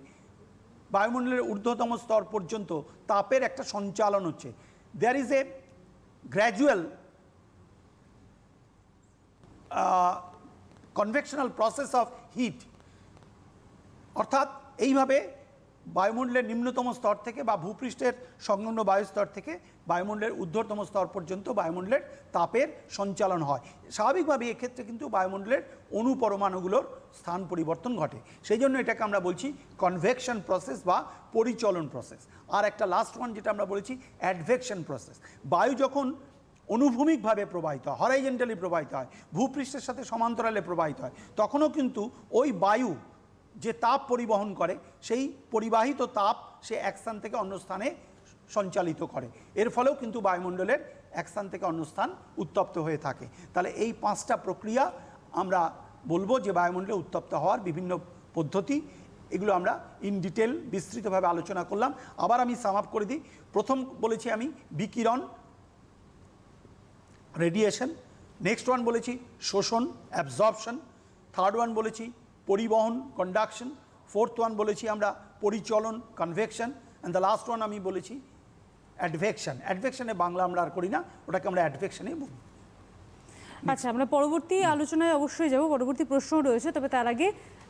বায়ুমণ্ডলের ঊর্ধ্বতম স্তর পর্যন্ত তাপের একটা সঞ্চালন হচ্ছে। There is a gradual convectional process of heat. অর্থাৎ এইভাবে বায়ুমণ্ডলের নিম্নতম স্তর থেকে বা ভূপৃষ্ঠের সংলগ্ন বায়ুস্তর থেকে বায়ুমণ্ডলের ঊর্ধ্বতম স্তর পর্যন্ত বায়ুমণ্ডলের তাপের সঞ্চালন হয়। স্বাভাবিকভাবে এক্ষেত্রে কিন্তু বায়ুমণ্ডলের অণু পরমাণুগুলোর স্থান পরিবর্তন ঘটে, সেই জন্য এটাকে আমরা বলছি কনভেকশন প্রসেস বা পরিচলন প্রসেস। আর একটা লাস্ট ওয়ান যেটা আমরা বলেছি অ্যাডভেকশন প্রসেস। বায়ু যখন অনুভূমিকভাবে প্রবাহিত হয়, হরাইজেন্টালি প্রবাহিত হয়, ভূপৃষ্ঠের সাথে সমান্তরালে প্রবাহিত হয়, তখনও কিন্তু ওই বায়ু যে তাপ পরিবহন করে, সেই পরিবাহিত তাপ সে এক স্থান থেকে অন্য স্থানে সঞ্চালিত করে। এর ফলেও কিন্তু বায়ুমণ্ডলের এক স্থান থেকে অন্য স্থান উত্তপ্ত হয়ে থাকে। তাহলে এই 5টা প্রক্রিয়া আমরা বলবো যে বায়ুমণ্ডলে উত্তপ্ত হওয়ার বিভিন্ন পদ্ধতি, এগুলো আমরা ইন ডিটেল বিস্তৃতভাবে আলোচনা করলাম। আবার আমি সাম আপ করে দিই। প্রথম বলেছি আমি বিকিরণ, রেডিয়েশন। নেক্সট ওয়ান বলেছি শোষণ, অ্যাবজর্পশন। থার্ড ওয়ান বলেছি পরিবহন, কন্ডাকশন। ফোর্থ ওয়ান বলেছি আমরা পরিচলন, convection, and the last one আমি বলেছি অ্যাডভেকশন। অ্যাডভেকশনে বাংলা আমরা আর করি না, ওটাকে আমরা অ্যাডভেকশনেই বলি। আচ্ছা, আমরা পরবর্তী আলোচনায় অবশ্যই যাব, পরবর্তী প্রশ্ন রয়েছে, তবে তার আগে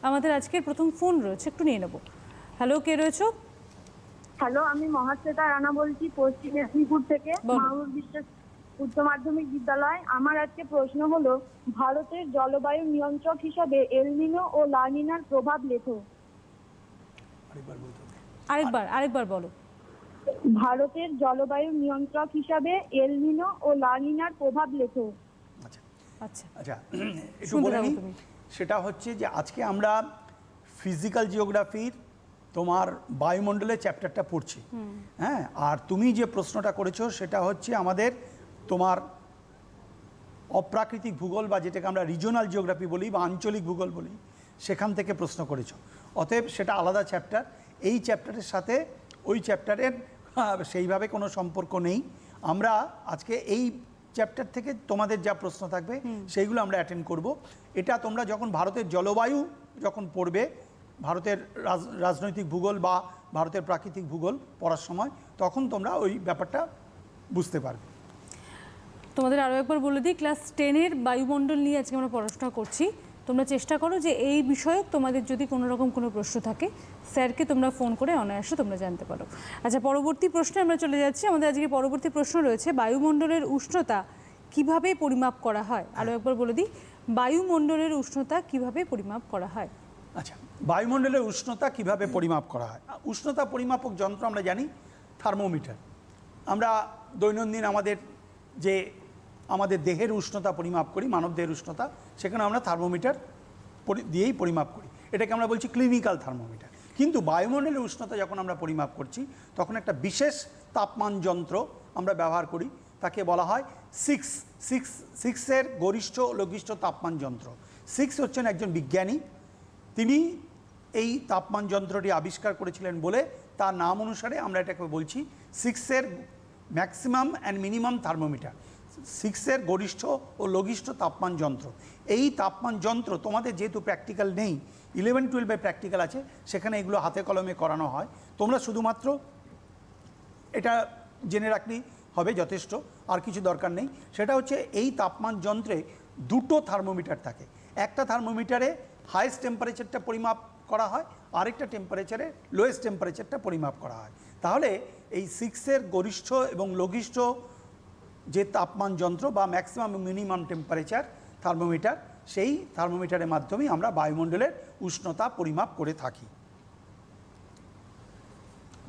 আমাদের আজকের প্রথম ফোন রয়েছে, একটু নিয়ে নেব। হ্যালো, কে রয়েছো? হ্যালো, আমি মহাশ্বেতা রানা বলছি পশ্চিম মেদিনীপুর থেকে, বলো। মাহমুদ বিশ্বাস উচ্চ মাধ্যমিক বিদ্যালয়। আমার আজকে প্রশ্ন হলো, ভারতের জলবায়ু নিয়ন্ত্রক হিসাবে এলনিনো ও লা নিনার প্রভাব লেখো। আরেকবার বলতে হবে। আরেকবার বলো। ভারতের জলবায়ু নিয়ন্ত্রক হিসাবে এলনিনো ও লা নিনার প্রভাব লেখো। আচ্ছা আচ্ছা, আচ্ছা, একটু শুনতে বলে থাকো নিই। তুমি। সেটা হচ্ছে যে আজকে আমরা ফিজিক্যাল জিওগ্রাফির তোমার বায়ুমণ্ডলের চ্যাপ্টারটা পড়ছি। হ্যাঁ, আর তুমি যে প্রশ্নটা করেছো সেটা হচ্ছে আমাদের তোমার অপ্রাকৃতিক ভূগোল বা যেটাকে আমরা রিজনাল জিওগ্রাফি বলি বা আঞ্চলিক ভূগোল বলি, সেখান থেকে প্রশ্ন করেছো। অতএব সেটা আলাদা চ্যাপ্টার। এই চ্যাপ্টারের সাথে ওই চ্যাপ্টারের সেইভাবে কোনো সম্পর্ক নেই। আমরা আজকে এই চ্যাপ্টার থেকে তোমাদের যা প্রশ্ন থাকবে সেইগুলো আমরা অ্যাটেন্ড করব। এটা তোমরা যখন ভারতের জলবায়ু যখন পড়বে, ভারতের রাজনৈতিক ভূগোল বা ভারতের প্রাকৃতিক ভূগোল পড়ার সময়, তখন তোমরা ওই ব্যাপারটা বুঝতে পারবে। তোমাদের আরও একবার বলে দিই, ক্লাস 10-এর বায়ুমণ্ডল নিয়ে আজকে আমরা পড়াশোনা করছি। তোমরা চেষ্টা করো যে এই বিষয়ক তোমাদের যদি কোনো রকম কোনো প্রশ্ন থাকে, স্যারকে তোমরা ফোন করে অনায়াসে তোমরা জানতে পারো। আচ্ছা, পরবর্তী প্রশ্নে আমরা চলে যাচ্ছি। আমাদের আজকে পরবর্তী প্রশ্ন রয়েছে, বায়ুমণ্ডলের উষ্ণতা কিভাবে পরিমাপ করা হয়? আরও একবার বলে দিই, বায়ুমণ্ডলের উষ্ণতা কিভাবে পরিমাপ করা হয়? আচ্ছা, বায়ুমণ্ডলের উষ্ণতা কিভাবে পরিমাপ করা হয়? উষ্ণতা পরিমাপক যন্ত্র আমরা জানি থার্মোমিটার। আমরা দৈনন্দিন আমাদের দেহের উষ্ণতা পরিমাপ করি, মানব দেহের উষ্ণতা, সেখানে আমরা থার্মোমিটার দিয়েই পরিমাপ করি। এটাকে আমরা বলছি ক্লিনিক্যাল থার্মোমিটার। কিন্তু বায়ুমণ্ডলের উষ্ণতা যখন আমরা পরিমাপ করছি, তখন একটা বিশেষ তাপমান যন্ত্র আমরা ব্যবহার করি, তাকে বলা হয় সিক্সের গরিষ্ঠ লঘিষ্ঠ তাপমান যন্ত্র। সিক্স হচ্ছেন একজন বিজ্ঞানী, তিনি এই তাপমান যন্ত্রটি আবিষ্কার করেছিলেন বলে তার নাম অনুসারে আমরা এটাকে বলছি সিক্সের ম্যাক্সিমাম অ্যান্ড মিনিমাম থার্মোমিটার, সিক্সের গরিষ্ঠ ও লঘিষ্ঠ তাপমান যন্ত্র। এই তাপমান যন্ত্র তোমাদের যেহেতু প্র্যাকটিক্যাল নেই, 11-12-এ প্র্যাকটিক্যাল আছে, সেখানে এগুলো হাতে কলমে করানো হয়। তোমরা শুধুমাত্র এটা জেনে রাখলেই হবে, যথেষ্ট, আর কিছু দরকার নেই। সেটা হচ্ছে এই তাপমান যন্ত্রে দুটো থার্মোমিটার থাকে। একটা থার্মোমিটারে হাইয়েস্ট টেম্পারেচারটা পরিমাপ করা হয়, আরেকটা টেম্পারেচারে লোয়েস্ট টেম্পারেচারটা পরিমাপ করা হয়। তাহলে এই সিক্সের গরিষ্ঠ এবং লঘিষ্ঠ যে তাপমান যন্ত্র বা ম্যাক্সিমাম মিনিমাম টেম্পারেচার থার্মোমিটার, সেই থার্মোমিটারের মাধ্যমেই আমরা বায়ুমণ্ডলের উষ্ণতা পরিমাপ করে থাকি।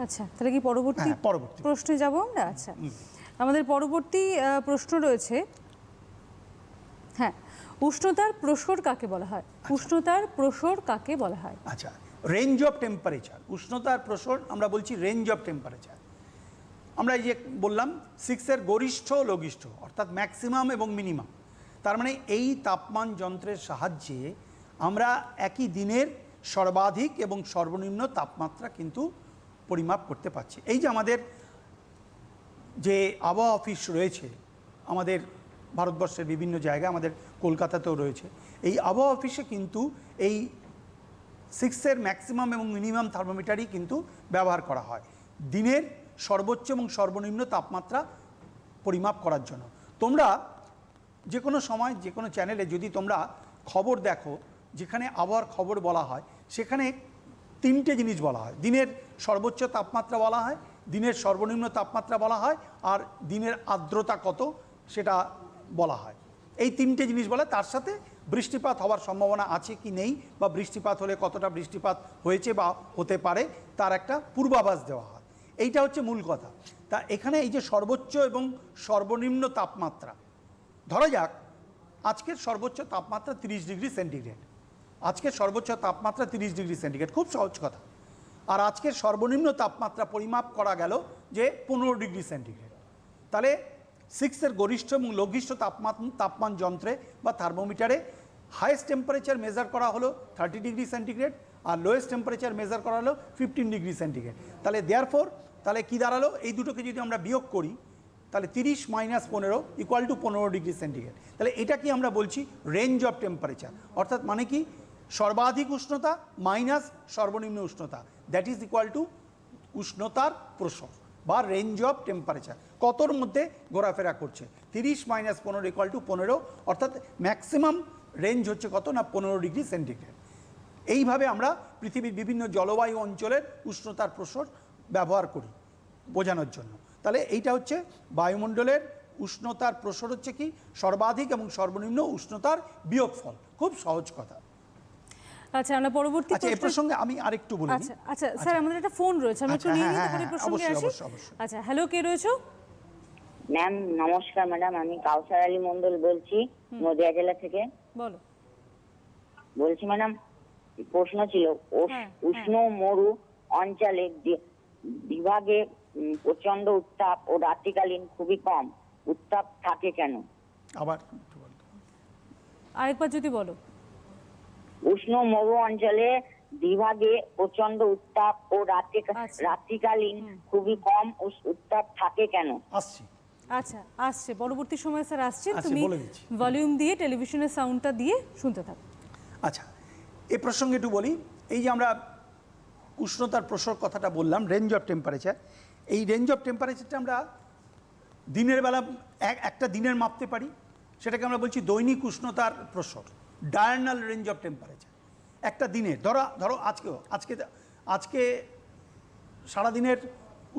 আচ্ছা, তাহলে কি পরবর্তী পরবর্তী প্রশ্নে যাব আমরা? আচ্ছা, আমাদের পরবর্তী প্রশ্ন রয়েছে, হ্যাঁ, উষ্ণতার প্রসর কাকে বলা হয়? উষ্ণতার প্রসর কাকে বলা হয়? আচ্ছা, রেঞ্জ অফ টেম্পারেচার, উষ্ণতার প্রসর আমরা বলছি রেঞ্জ অফ টেম্পারেচার। আমরা এই যে বললাম সিক্সের গরিষ্ঠ লঘিষ্ঠ, অর্থাৎ ম্যাক্সিমাম এবং মিনিমাম, তার মানে এই তাপমান যন্ত্রের সাহায্যে আমরা একই দিনের সর্বাধিক এবং সর্বনিম্ন তাপমাত্রা কিন্তু পরিমাপ করতে পারছি। এই যে আমাদের যে আবহাওয়া অফিস রয়েছে আমাদের ভারতবর্ষের বিভিন্ন জায়গায়, আমাদের কলকাতাতেও রয়েছে, এই আবহাওয়া অফিসে কিন্তু এই সিক্সের ম্যাক্সিমাম এবং মিনিমাম থার্মোমিটারই কিন্তু ব্যবহার করা হয় দিনের সর্বোচ্চ এবং সর্বনিম্ন তাপমাত্রা পরিমাপ করার জন্য। তোমরা যে কোনো সময় যে কোনো চ্যানেলে যদি তোমরা খবর দেখো, যেখানে আবহাওয়ার খবর বলা হয়, সেখানে তিনটে জিনিস বলা হয়। দিনের সর্বোচ্চ তাপমাত্রা বলা হয়, দিনের সর্বনিম্ন তাপমাত্রা বলা হয়, আর দিনের আর্দ্রতা কত সেটা বলা হয়। এই তিনটে জিনিস বলে, তার সাথে বৃষ্টিপাত হওয়ার সম্ভাবনা আছে কি নেই, বা বৃষ্টিপাত হলে কতটা বৃষ্টিপাত হয়েছে বা হতে পারে তার একটা পূর্বাভাস দেওয়া হয়। এইটা হচ্ছে মূল কথা। তা এখানে এই যে সর্বোচ্চ এবং সর্বনিম্ন তাপমাত্রা, ধরা যাক আজকের সর্বোচ্চ তাপমাত্রা 30 ডিগ্রি সেন্টিগ্রেড, আজকের সর্বোচ্চ তাপমাত্রা 30 ডিগ্রি সেন্টিগ্রেড, খুব সহজ কথা। আর আজকের সর্বনিম্ন তাপমাত্রা পরিমাপ করা গেল যে 15 ডিগ্রি সেন্টিগ্রেড। তাহলে সিক্সের গরিষ্ঠ এবং লঘিষ্ঠ তাপমান যন্ত্রে বা থার্মোমিটারে হাইয়েস্ট টেম্পারেচার মেজার করা হলো 30 ডিগ্রি সেন্টিগ্রেড, আর লোয়েস্ট টেম্পারেচার মেজার করা হলো 15 ডিগ্রি সেন্টিগ্রেড। তাহলে দেয়ারফোর তাহলে কী দাঁড়ালো, এই দুটোকে যদি আমরা বিয়োগ করি, তাহলে 30 - 15 = 15 ডিগ্রি সেন্টিগ্রেড। তাহলে এটা কি আমরা বলছি রেঞ্জ অফ টেম্পারেচার, অর্থাৎ মানে কি সর্বাধিক উষ্ণতা মাইনাস সর্বনিম্ন উষ্ণতা, দ্যাট ইজ ইকুয়াল টু উষ্ণতার প্রসর বা রেঞ্জ অফ টেম্পারেচার, কতর মধ্যে ঘোরাফেরা করছে। 30 মাইনাস 15 ইকুয়াল টু 15, অর্থাৎ ম্যাক্সিমাম রেঞ্জ হচ্ছে কত না 15 ডিগ্রি সেন্টিগ্রেড। এইভাবে আমরা পৃথিবীর বিভিন্ন জলবায়ু অঞ্চলের উষ্ণতার প্রসর ব্যবহার করি বোঝানোর জন্য। তাহলে এইটা হচ্ছে বায়ুমণ্ডলের উষ্ণতার প্রসর হচ্ছে কি সর্বাধিক এবং সর্বনিম্ন উষ্ণতার বিয়োগফল। খুব সহজ কথা। আচ্ছা, আমরা পরবর্তী আচ্ছা, এই প্রসঙ্গে আমি আরেকটু বলি। আচ্ছা আচ্ছা স্যার, আমাদের একটা ফোন রয়েছে, আমরা একটু আচ্ছা, নিয়ে হ্যাঁ, নিতে হ্যাঁ, পারি হ্যাঁ, প্রসঙ্গে অবশ্যই, আসি। অবশ্যই, অবশ্যই। আচ্ছা, হ্যালো, কে রয়েছো? ম্যাম নমস্কার ম্যাডাম, আমি কাউসার আলী মন্ডল বলছি নদিয়া জেলা থেকে। বলো। বলছি ম্যাডাম, প্রশ্ন ছিল হ্যাঁ, উষ্ণ মরু অঞ্চলে বিভাগে প্রচন্ড উত্তাপ ও রাত্রিকালীন খুবই কম উত্তাপ থাকে কেন? আবার একটু বলতো। আরেকবার যদি বলো। উষ্ণ মরু অঞ্চলে বিভাগে প্রচন্ড উত্তাপ ও আচ্ছা। রাত্রিকালীন খুবই কম উত্তাপ থাকে কেন? আসছি। আচ্ছা, আসছে, পরবর্তী সময় স্যার আসছেন, আচ্ছা, তুমি বলে দিচ্ছি। ভলিউম দিয়ে টেলিভিশনের সাউন্ডটা দিয়ে শুনতে থাকো। আচ্ছা, এই প্রসঙ্গে একটু বলি। এই যে আমরা উষ্ণতার প্রসর কথাটা বললাম, রেঞ্জ অফ টেম্পারেচার, এই রেঞ্জ অফ টেম্পারেচারটা আমরা দিনের বেলা একটা দিনের মাপতে পারি, সেটাকে আমরা বলছি দৈনিক উষ্ণতার প্রসর, ডায়ারনাল রেঞ্জ অফ টেম্পারেচার। একটা দিনের ধরো আজকে সারাদিনের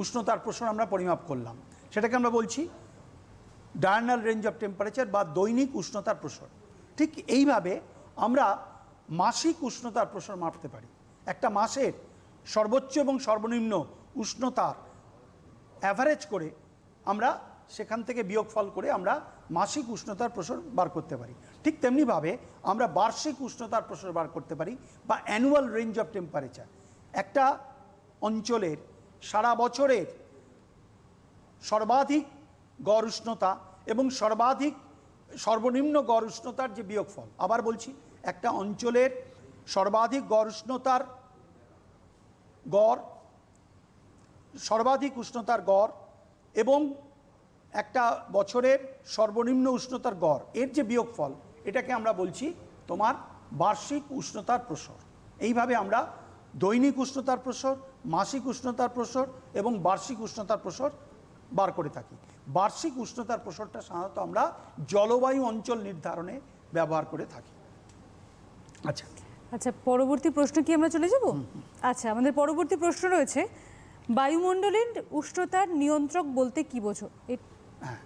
উষ্ণতার প্রসর আমরা পরিমাপ করলাম, সেটাকে আমরা বলছি ডায়ারনাল রেঞ্জ অফ টেম্পারেচার বা দৈনিক উষ্ণতার প্রসর। ঠিক এইভাবে আমরা মাসিক উষ্ণতার প্রসর মাপতে পারি। একটা মাসের সর্বোচ্চ এবং সর্বনিম্ন উষ্ণতার অ্যাভারেজ করে আমরা সেখান থেকে বিয়োগফল করে আমরা মাসিক উষ্ণতার প্রসর বার করতে পারি। ঠিক তেমনিভাবে আমরা বার্ষিক উষ্ণতার প্রসর বার করতে পারি বা অ্যানুয়াল রেঞ্জ অফ টেম্পারেচার। একটা অঞ্চলের সারা বছরের সর্বাধিক গড় উষ্ণতা এবং সর্বনিম্ন গড় উষ্ণতার যে বিয়োগফল। আবার বলছি, একটা অঞ্চলের সর্বাধিক গড় উষ্ণতার সর্বাধিক উষ্ণতার গড় এবং একটা বছরের সর্বনিম্ন উষ্ণতার গড়, এর যে বিয়োগফল, এটাকে আমরা বলছি তোমার বার্ষিক উষ্ণতার প্রসর। এইভাবে আমরা দৈনিক উষ্ণতার প্রসর, মাসিক উষ্ণতার প্রসর এবং বার্ষিক উষ্ণতার প্রসর বার করে থাকি। বার্ষিক উষ্ণতার প্রসরটা সাধারণত আমরা জলবায়ু অঞ্চল নির্ধারণে ব্যবহার করে থাকি। আচ্ছা আচ্ছা, পরবর্তী প্রশ্ন কি আমরা চলে যাব? আচ্ছা, আমাদের পরবর্তী প্রশ্ন রয়েছে, বায়ুমণ্ডলের উষ্ণতার নিয়ন্ত্রক বলতে কি বোঝো? হ্যাঁ,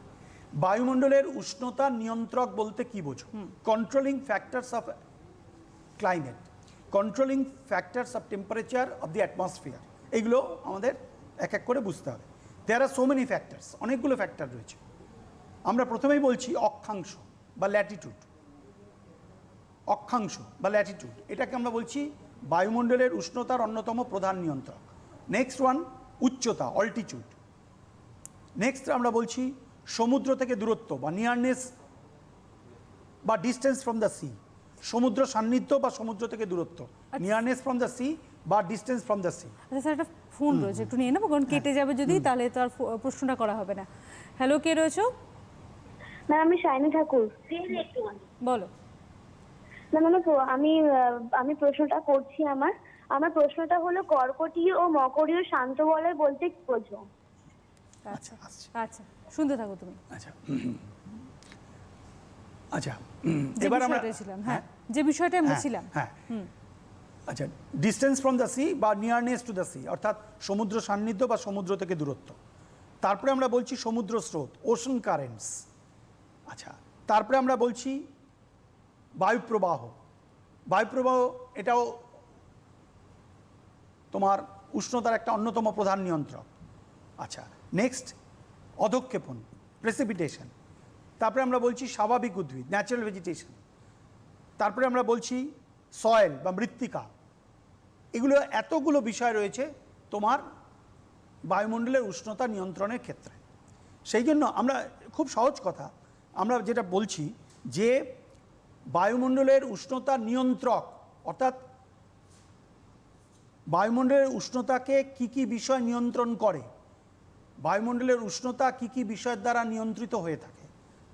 বায়ুমণ্ডলের উষ্ণতা নিয়ন্ত্রক বলতে কি বোঝো? Controlling factors of climate, controlling factors of temperature of the atmosphere, এগুলো আমাদের এক এক করে বুঝতে হবে। দেয়ার আর সো মেনি ফ্যাক্টরস, অনেকগুলো ফ্যাক্টর রয়েছে। আমরা প্রথমেই বলছি অক্ষাংশ বা ল্যাটিটিউড। অক্ষাংশ বা ল্যাটিটিউড, এটাকে আমরা বলছি বায়ুমণ্ডলের উষ্ণতার অন্যতম প্রধান নিয়ন্ত্রক। নেক্সট ওয়ান উচ্চতা, অল্টিটিউড। নেক্সট আমরা বলছি সমুদ্র থেকে দূরত্ব বা নিয়ারনেস বা ডিস্টেন্স ফ্রম দ্য সি, সমুদ্র সান্নিধ্য বা সমুদ্র থেকে দূরত্ব, নিয়ারনেস ফ্রম দ্য সি বা ডিস্টেন্স ফ্রম দ্য সি। আচ্ছা স্যার, একটা ফোন রয়েছে, একটু নিয়ে নেবো, কারণ কেটে যাবে যদি, তাহলে তো আর প্রশ্নটা করা হবে না। হ্যালো, কে রয়েছো? ম্যাম আমি শাইনি ঠাকুর। বলো। না মানে আমি প্রশ্নটা করছি। আমার প্রশ্নটা হলো কর্কটীয় ও মকরীয় শান্ত বলয় বলতে কি বোঝো? আচ্ছা আচ্ছা, শুনতে থাকো তুমি। আচ্ছা আচ্ছা, যে এবার আমরা বিষয়টা ছিলাম, হ্যাঁ, যে বিষয়টা আমরা ছিলাম। হ্যাঁ, আচ্ছা, ডিস্টেন্স ফ্রম দ্য সি বা নিয়ারনেস টু দ্য সি, অর্থাৎ সমুদ্র সান্নিধ্য বা সমুদ্র থেকে দূরত্ব। তারপরে আমরা বলছি সমুদ্র স্রোত, ওশন কারেন্টস। আচ্ছা, তারপরে আমরা বলছি বায়ুপ্রবাহ। বায়ুপ্রবাহ এটাও তোমার উষ্ণতার একটা অন্যতম প্রধান নিয়ন্ত্রক। আচ্ছা, নেক্সট অধঃক্ষেপণ, প্রেসিপিটেশন। তারপরে আমরা বলছি স্বাভাবিক উদ্ভিদ, ন্যাচারাল ভেজিটেশন। তারপরে আমরা বলছি সয়েল বা মৃত্তিকা। এগুলো এতগুলো বিষয় রয়েছে তোমার বায়ুমণ্ডলের উষ্ণতা নিয়ন্ত্রণের ক্ষেত্রে। সেই জন্য আমরা খুব সহজ কথা, আমরা যেটা বলছি যে বায়ুমণ্ডলের উষ্ণতা নিয়ন্ত্রক, অর্থাৎ বায়ুমণ্ডলের উষ্ণতাকে কি কি বিষয় নিয়ন্ত্রণ করে, বায়ুমণ্ডলের উষ্ণতা কি কি বিষয়ের দ্বারা নিয়ন্ত্রিত হয়ে থাকে।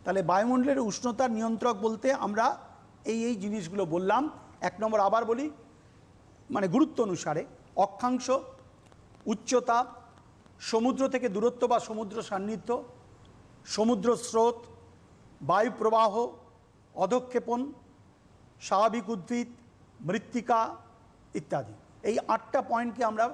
তাহলে বায়ুমণ্ডলের উষ্ণতা নিয়ন্ত্রক বলতে আমরা এই জিনিসগুলো বললাম। 1 নম্বর আবার বলি, মানে গুরুত্ব অনুসারে অক্ষাংশ, উচ্চতা, সমুদ্র থেকে দূরত্ব বা সমুদ্র সান্নিধ্য, সমুদ্র স্রোত, বায়ু প্রবাহ, অধঃক্ষেপণ, স্বাভাবিক উদ্ভিদ, মৃত্তিকা ইত্যাদি। এই 8টা পয়েন্টকে আমরা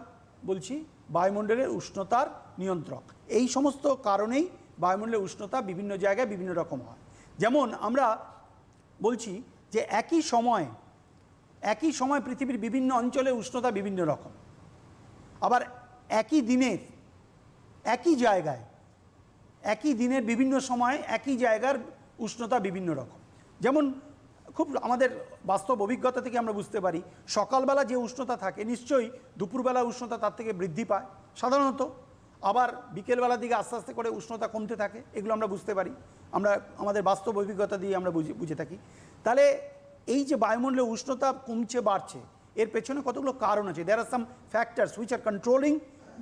বলছি বায়ুমণ্ডলের উষ্ণতার নিয়ন্ত্রক। এই সমস্ত কারণেই বায়ুমণ্ডলের উষ্ণতা বিভিন্ন জায়গায় বিভিন্ন রকম হয়। যেমন আমরা বলছি যে একই সময় পৃথিবীর বিভিন্ন অঞ্চলে উষ্ণতা বিভিন্ন রকম, আবার একই দিনের একই জায়গায় একই দিনের বিভিন্ন সময় একই জায়গার উষ্ণতা বিভিন্ন রকম। যেমন খুব আমাদের বাস্তব অভিজ্ঞতা থেকে আমরা বুঝতে পারি, সকালবেলা যে উষ্ণতা থাকে নিশ্চয়ই দুপুরবেলা উষ্ণতা তার থেকে বৃদ্ধি পায় সাধারণত, আবার বিকেলবেলার দিকে আস্তে আস্তে করে উষ্ণতা কমতে থাকে, এগুলো আমরা বুঝতে পারি, আমরা আমাদের বাস্তব অভিজ্ঞতা দিয়ে আমরা বুঝে থাকি। তাহলে এই যে বায়ুমণ্ডলের উষ্ণতা কমছে বাড়ছে, এর পেছনে কতগুলো কারণ আছে। There are some factors which are controlling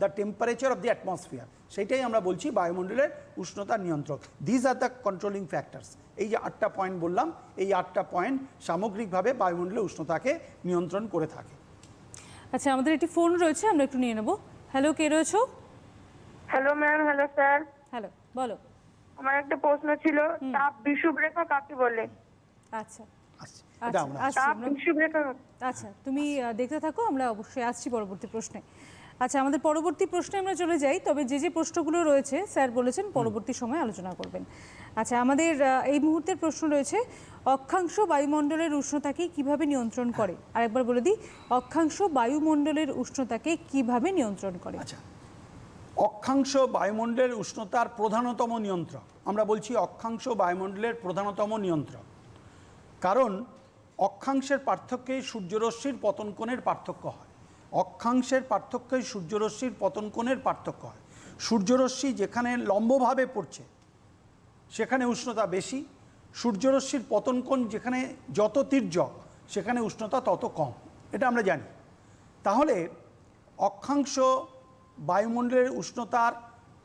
the temperature of the atmosphere, সেটাই আমরা বলছি বায়ুমণ্ডলের উষ্ণতার নিয়ন্ত্রক। These are the controlling factors. এই যে 8টা পয়েন্ট বললাম, এই 8টা পয়েন্ট সামগ্রিকভাবে বায়ুমণ্ডলের উষ্ণতাকে নিয়ন্ত্রণ করে থাকে। আচ্ছা, আমাদের একটি ফোন রয়েছে, আমরা একটু নিয়ে নেব। হ্যালো, কে রয়েছো? Hello ma'am. Hello sir. Hello, বলো। আমার একটা প্রশ্ন ছিল, তাপ বিষুবরেখা কাকে বলে? আচ্ছা আচ্ছা, এটা আচ্ছা আমরা আসছি তাপ আমরা। বিষুবরেখা। আচ্ছা, তুমি দেখতে থাকো, আমরা অবশ্যই আসছি পরবর্তী প্রশ্নে। আচ্ছা, আমাদের পরবর্তী প্রশ্নে আমরা চলে যাই, তবে যে প্রশ্নগুলো রয়েছে স্যার বলেছেন পরবর্তী সময়ে আলোচনা করবেন। আচ্ছা, আমাদের এই মুহূর্তের প্রশ্ন রয়েছে, অক্ষাংশ বায়ুমণ্ডলের উষ্ণতাকে কিভাবে নিয়ন্ত্রণ করে? আরেকবার বলে দিই, অক্ষাংশ বায়ুমণ্ডলের উষ্ণতাকে কিভাবে নিয়ন্ত্রণ করে? আচ্ছা, অক্ষাংশ বায়ুমণ্ডলের উষ্ণতার প্রধানতম নিয়ন্ত্রক, আমরা বলছি অক্ষাংশ বায়ুমণ্ডলের প্রধানতম নিয়ন্ত্রক, কারণ অক্ষাংশের পার্থক্যে সূর্যরশ্মির পতন কোণের পার্থক্য হয়। অক্ষাংশের পার্থক্যে সূর্যরশ্মির পতন কোণের পার্থক্য হয়। সূর্যরশ্মি যেখানে লম্বভাবে পড়ছে সেখানে উষ্ণতা বেশি, সূর্যরশ্মির পতন কোণ যেখানে যত তির্যক সেখানে উষ্ণতা তত কম, এটা আমরা জানি। তাহলে অক্ষাংশ বায়ুমণ্ডলের উষ্ণতার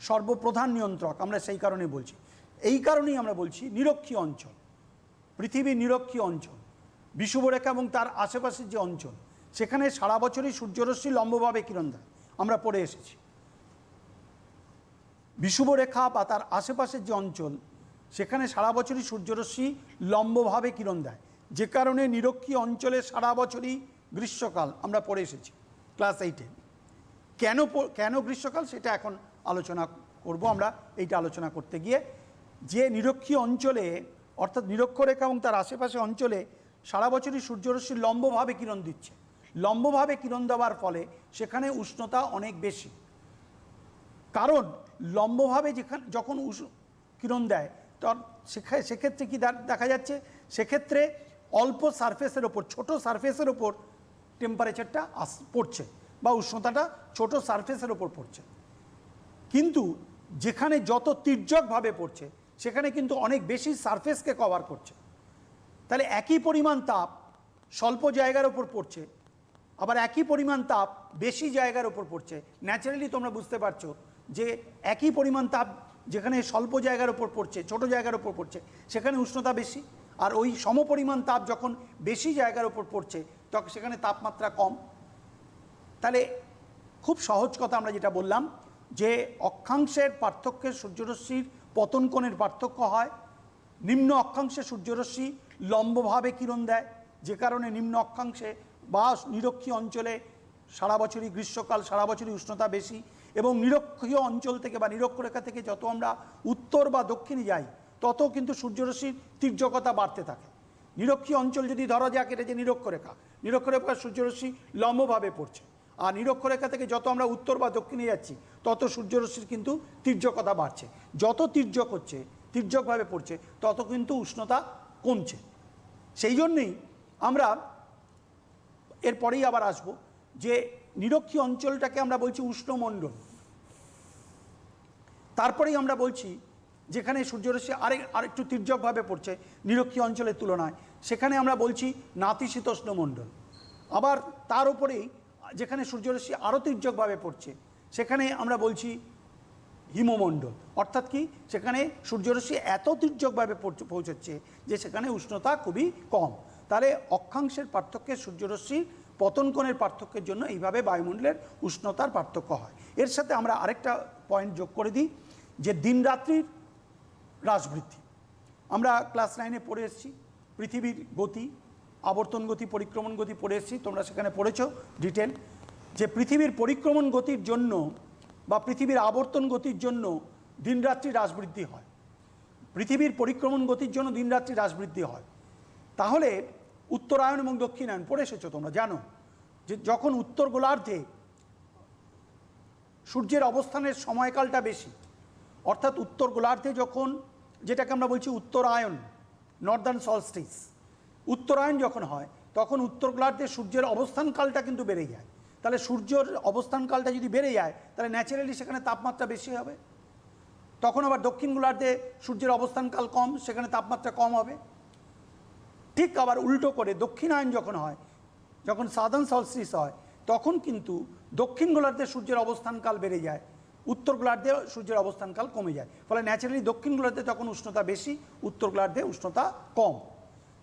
সর্বপ্রধান নিয়ন্ত্রক আমরা সেই কারণে বলছি। এই কারণেই আমরা বলছি নিরক্ষীয় অঞ্চল, পৃথিবীর নিরক্ষীয় অঞ্চল, বিষুবরেখা এবং তার আশেপাশের যে অঞ্চল, সেখানে সারা বছরই সূর্যরশ্মি লম্বভাবে কিরণ দেয়, আমরা পড়ে এসেছি। বিষুবরেখা বা তার আশেপাশের যে অঞ্চল, সেখানে সারা বছরই সূর্যরশ্মি লম্বভাবে কিরণ দেয়, যে কারণে নিরক্ষীয় অঞ্চলে সারা বছরই গ্রীষ্মকাল, আমরা পড়ে এসেছি ক্লাস 8-এ। কেন গ্রীষ্মকাল সেটা এখন আলোচনা করব আমরা। এইটা আলোচনা করতে গিয়ে যে নিরক্ষীয় অঞ্চলে অর্থাৎ নিরক্ষরেখা এবং তার আশেপাশে অঞ্চলে সারা বছরই সূর্যরশ্মি লম্বভাবে কিরণ দিচ্ছে, লম্বভাবে কিরণ দেওয়ার ফলে সেখানে উষ্ণতা অনেক বেশি। কারণ লম্বভাবে যখন কিরণ দেয় তখন সেক্ষেত্রে কি দেখা যাচ্ছে, সেক্ষেত্রে অল্প সারফেসের ওপর, ছোট সারফেসের ওপর টেম্পারেচারটা পড়ছে বা উষ্ণতাটা ছোট সারফেসের ওপর পড়ছে। কিন্তু যেখানে যত তির্যকভাবে পড়ছে সেখানে কিন্তু অনেক বেশি সারফেসকে কভার করছে। তাহলে একই পরিমাণ তাপ স্বল্প জায়গার ওপর পড়ছে, আবার একই পরিমাণ তাপ বেশি জায়গার ওপর পড়ছে। ন্যাচারালি তোমরা বুঝতে পারছো যে একই পরিমাণ তাপ যেখানে স্বল্প জায়গার ওপর পড়ছে, ছোট জায়গার ওপর পড়ছে, সেখানে উষ্ণতা বেশি, আর ওই সমপরিমাণ তাপ যখন বেশি জায়গার ওপর পড়ছে তখন সেখানে তাপমাত্রা কম। তাহলে খুব সহজ কথা আমরা যেটা বললাম যে অক্ষাংশের পার্থক্যে সূর্যরশ্মির পতন কোণের পার্থক্য হয়। নিম্ন অক্ষাংশে সূর্যরশ্মি লম্বভাবে কিরণ দেয়, যে কারণে নিম্ন অক্ষাংশে বা নিরক্ষীয় অঞ্চলে সারা বছরই গ্রীষ্মকাল, সারা বছরই উষ্ণতা বেশি। এবং নিরক্ষীয় অঞ্চল থেকে বা নিরক্ষরেখা থেকে যত আমরা উত্তর বা দক্ষিণে যাই তত কিন্তু সূর্যরশ্মির তির্যকতা বাড়তে থাকে। নিরক্ষীয় অঞ্চল যদি ধরা যাক এটা যে নিরক্ষরেখা, নিরক্ষরেখা সূর্যরশ্মি লম্বভাবে পড়ছে, আর নিরক্ষরেখা থেকে যত আমরা উত্তর বা দক্ষিণে যাচ্ছি তত সূর্যরশ্মির কিন্তু তির্যকতা বাড়ছে। যত তির্যক হচ্ছে, তির্যকভাবে পড়ছে, তত কিন্তু উষ্ণতা কমছে। সেই জন্যেই আমরা এরপরেই আবার আসব যে নিরক্ষীয় অঞ্চলটাকে আমরা বলছি উষ্ণমণ্ডল। তারপরেই আমরা বলছি যেখানে সূর্যরশ্মি আরেকটু তির্যকভাবে পড়ছে নিরক্ষীয় অঞ্চলের তুলনায়, সেখানে আমরা বলছি নাতিশীতোষ্ণ মণ্ডল। আবার তার উপরেই যেখানে সূর্যরশ্মি আরও তির্যকভাবে পড়ছে সেখানে আমরা বলছি হিমমণ্ডল। অর্থাৎ কি, সেখানে সূর্যরশ্মি এত তির্যকভাবে পৌঁছচ্ছে যে সেখানে উষ্ণতা খুবই কম। তাহলে অক্ষাংশের পার্থক্যে সূর্যরশ্মির পতন কোণের পার্থক্যের জন্য এইভাবে বায়ুমণ্ডলের উষ্ণতার পার্থক্য হয়। এর সাথে আমরা আরেকটা পয়েন্ট যোগ করে দিই যে দিন রাত্রির হ্রাসবৃদ্ধি। আমরা ক্লাস 9-এ পড়ে এসেছি পৃথিবীর গতি, আবর্তন গতি, পরিক্রমণ গতি পড়ে এসেছি, তোমরা সেখানে পড়েছো ডিটেল, যে পৃথিবীর পরিক্রমণ গতির জন্য বা পৃথিবীর আবর্তন গতির জন্য দিনরাত্রি হ্রাসবৃদ্ধি হয়। পৃথিবীর পরিক্রমণ গতির জন্য দিনরাত্রি হ্রাসবৃদ্ধি হয়। তাহলে উত্তরায়ণ এবং দক্ষিণায়ন পড়ে এসেছো তোমরা, জানো যে যখন উত্তর গোলার্ধে সূর্যের অবস্থানের সময়কালটা বেশি, অর্থাৎ উত্তর গোলার্ধে যখন, যেটাকে আমরা বলছি উত্তরায়ণ, নর্দার্ন সলস্টিস, উত্তরায়ণ যখন হয় তখন উত্তর গোলার্ধে সূর্যের অবস্থানকালটা কিন্তু বেড়ে যায়। তাহলে সূর্যের অবস্থানকালটা যদি বেড়ে যায় তাহলে ন্যাচারালি সেখানে তাপমাত্রা বেশি হবে। তখন আবার দক্ষিণ গোলার্ধে সূর্যের অবস্থানকাল কম, সেখানে তাপমাত্রা কম হবে। ঠিক আবার উল্টো করে দক্ষিণায়ন যখন হয়, যখন সাদার্ন সলস্টিস হয়, তখন কিন্তু দক্ষিণ গোলার্ধে সূর্যের অবস্থানকাল বেড়ে যায়, উত্তর গোলার্ধে সূর্যের অবস্থানকাল কমে যায়। ফলে ন্যাচারালি দক্ষিণ গোলার্ধে তখন উষ্ণতা বেশি, উত্তর গোলার্ধে উষ্ণতা কম।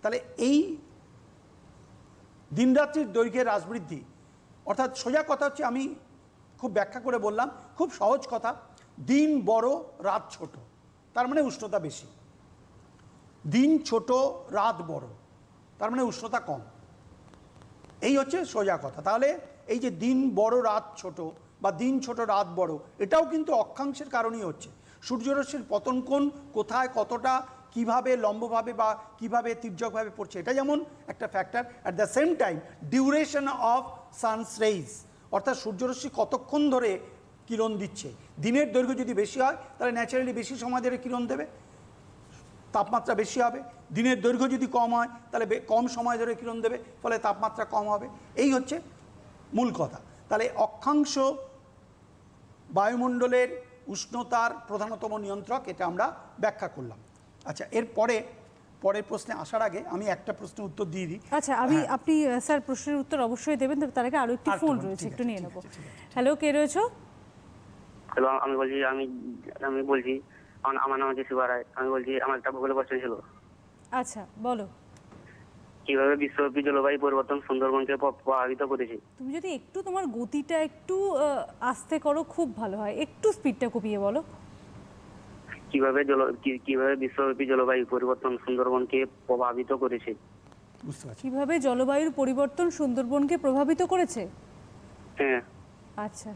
তাহলে এই দিনরাত্রির দৈর্ঘ্যের হ্রাসবৃদ্ধি, অর্থাৎ সোজা কথা হচ্ছে, আমি খুব ব্যাখ্যা করে বললাম, খুব সহজ কথা, দিন বড় রাত ছোট, তার মানে উষ্ণতা বেশি। দিন ছোট রাত বড়, তার মানে উষ্ণতা কম। এই হচ্ছে সোজা কথা। তাহলে এই যে দিন বড় রাত ছোট বা দিন ছোট রাত বড়, এটাও কিন্তু অক্ষাংশের কারণেই হচ্ছে। সূর্যরশ্মির পতন কোণ কোথায়, কতটা, কিভাবে লম্বভাবে বা কিভাবে তির্যকভাবে পড়ছে, এটা যেমন একটা factor. At the same time duration of sun's rays, অর্থাৎ সূর্যরশ্মি কতক্ষণ ধরে কিরণ দিচ্ছে। দিনের দৈর্ঘ্য যদি বেশি হয় তাহলে ন্যাচারালি বেশি সময় ধরে কিরণ দেবে, তাপমাত্রা বেশি হবে। দিনের দৈর্ঘ্য যদি কম হয় তাহলে কম সময় ধরে কিরণ দেবে, ফলে তাপমাত্রা কম হবে। এই হচ্ছে মূল কথা। তাহলে অক্ষাংশ বায়ুমণ্ডলের উষ্ণতার প্রধানতম নিয়ন্ত্রক, এটা আমরা ব্যাখ্যা করলাম। আচ্ছা, পরের প্রশ্নে আসার আগে আমি একটা প্রশ্নের উত্তর দিয়ে দিই। আচ্ছা, আপনি স্যার প্রশ্নের উত্তর অবশ্যই দেবেন, তবে তার আগে আরও একটি ফোন রয়েছে, একটু নিয়ে নেব। হ্যালো, কে রয়েছো? হ্যালো, আমি বলছি আমার নাম হচ্ছে শিবা রায়। আমি বলছি, আমার একটা ভূগোলের প্রশ্ন ছিল। আচ্ছা, বলো। কিভাবে বিশ্বব্যাপী জলবায়ু পরিবর্তন সুন্দরবনকে প্রভাবিত করেছে? তুমি যদি একটু তোমার গতিটা একটু আস্তে করো খুব ভালো হয়, একটু স্পিডটা কমিয়ে বলো। কিভাবে বিশ্বব্যাপী জলবায়ু পরিবর্তন সুন্দরবনকে প্রভাবিত করেছে? বুঝতে পারছি। কিভাবে জলবায়ুর পরিবর্তন সুন্দরবনকে প্রভাবিত করেছে? হ্যাঁ। আচ্ছা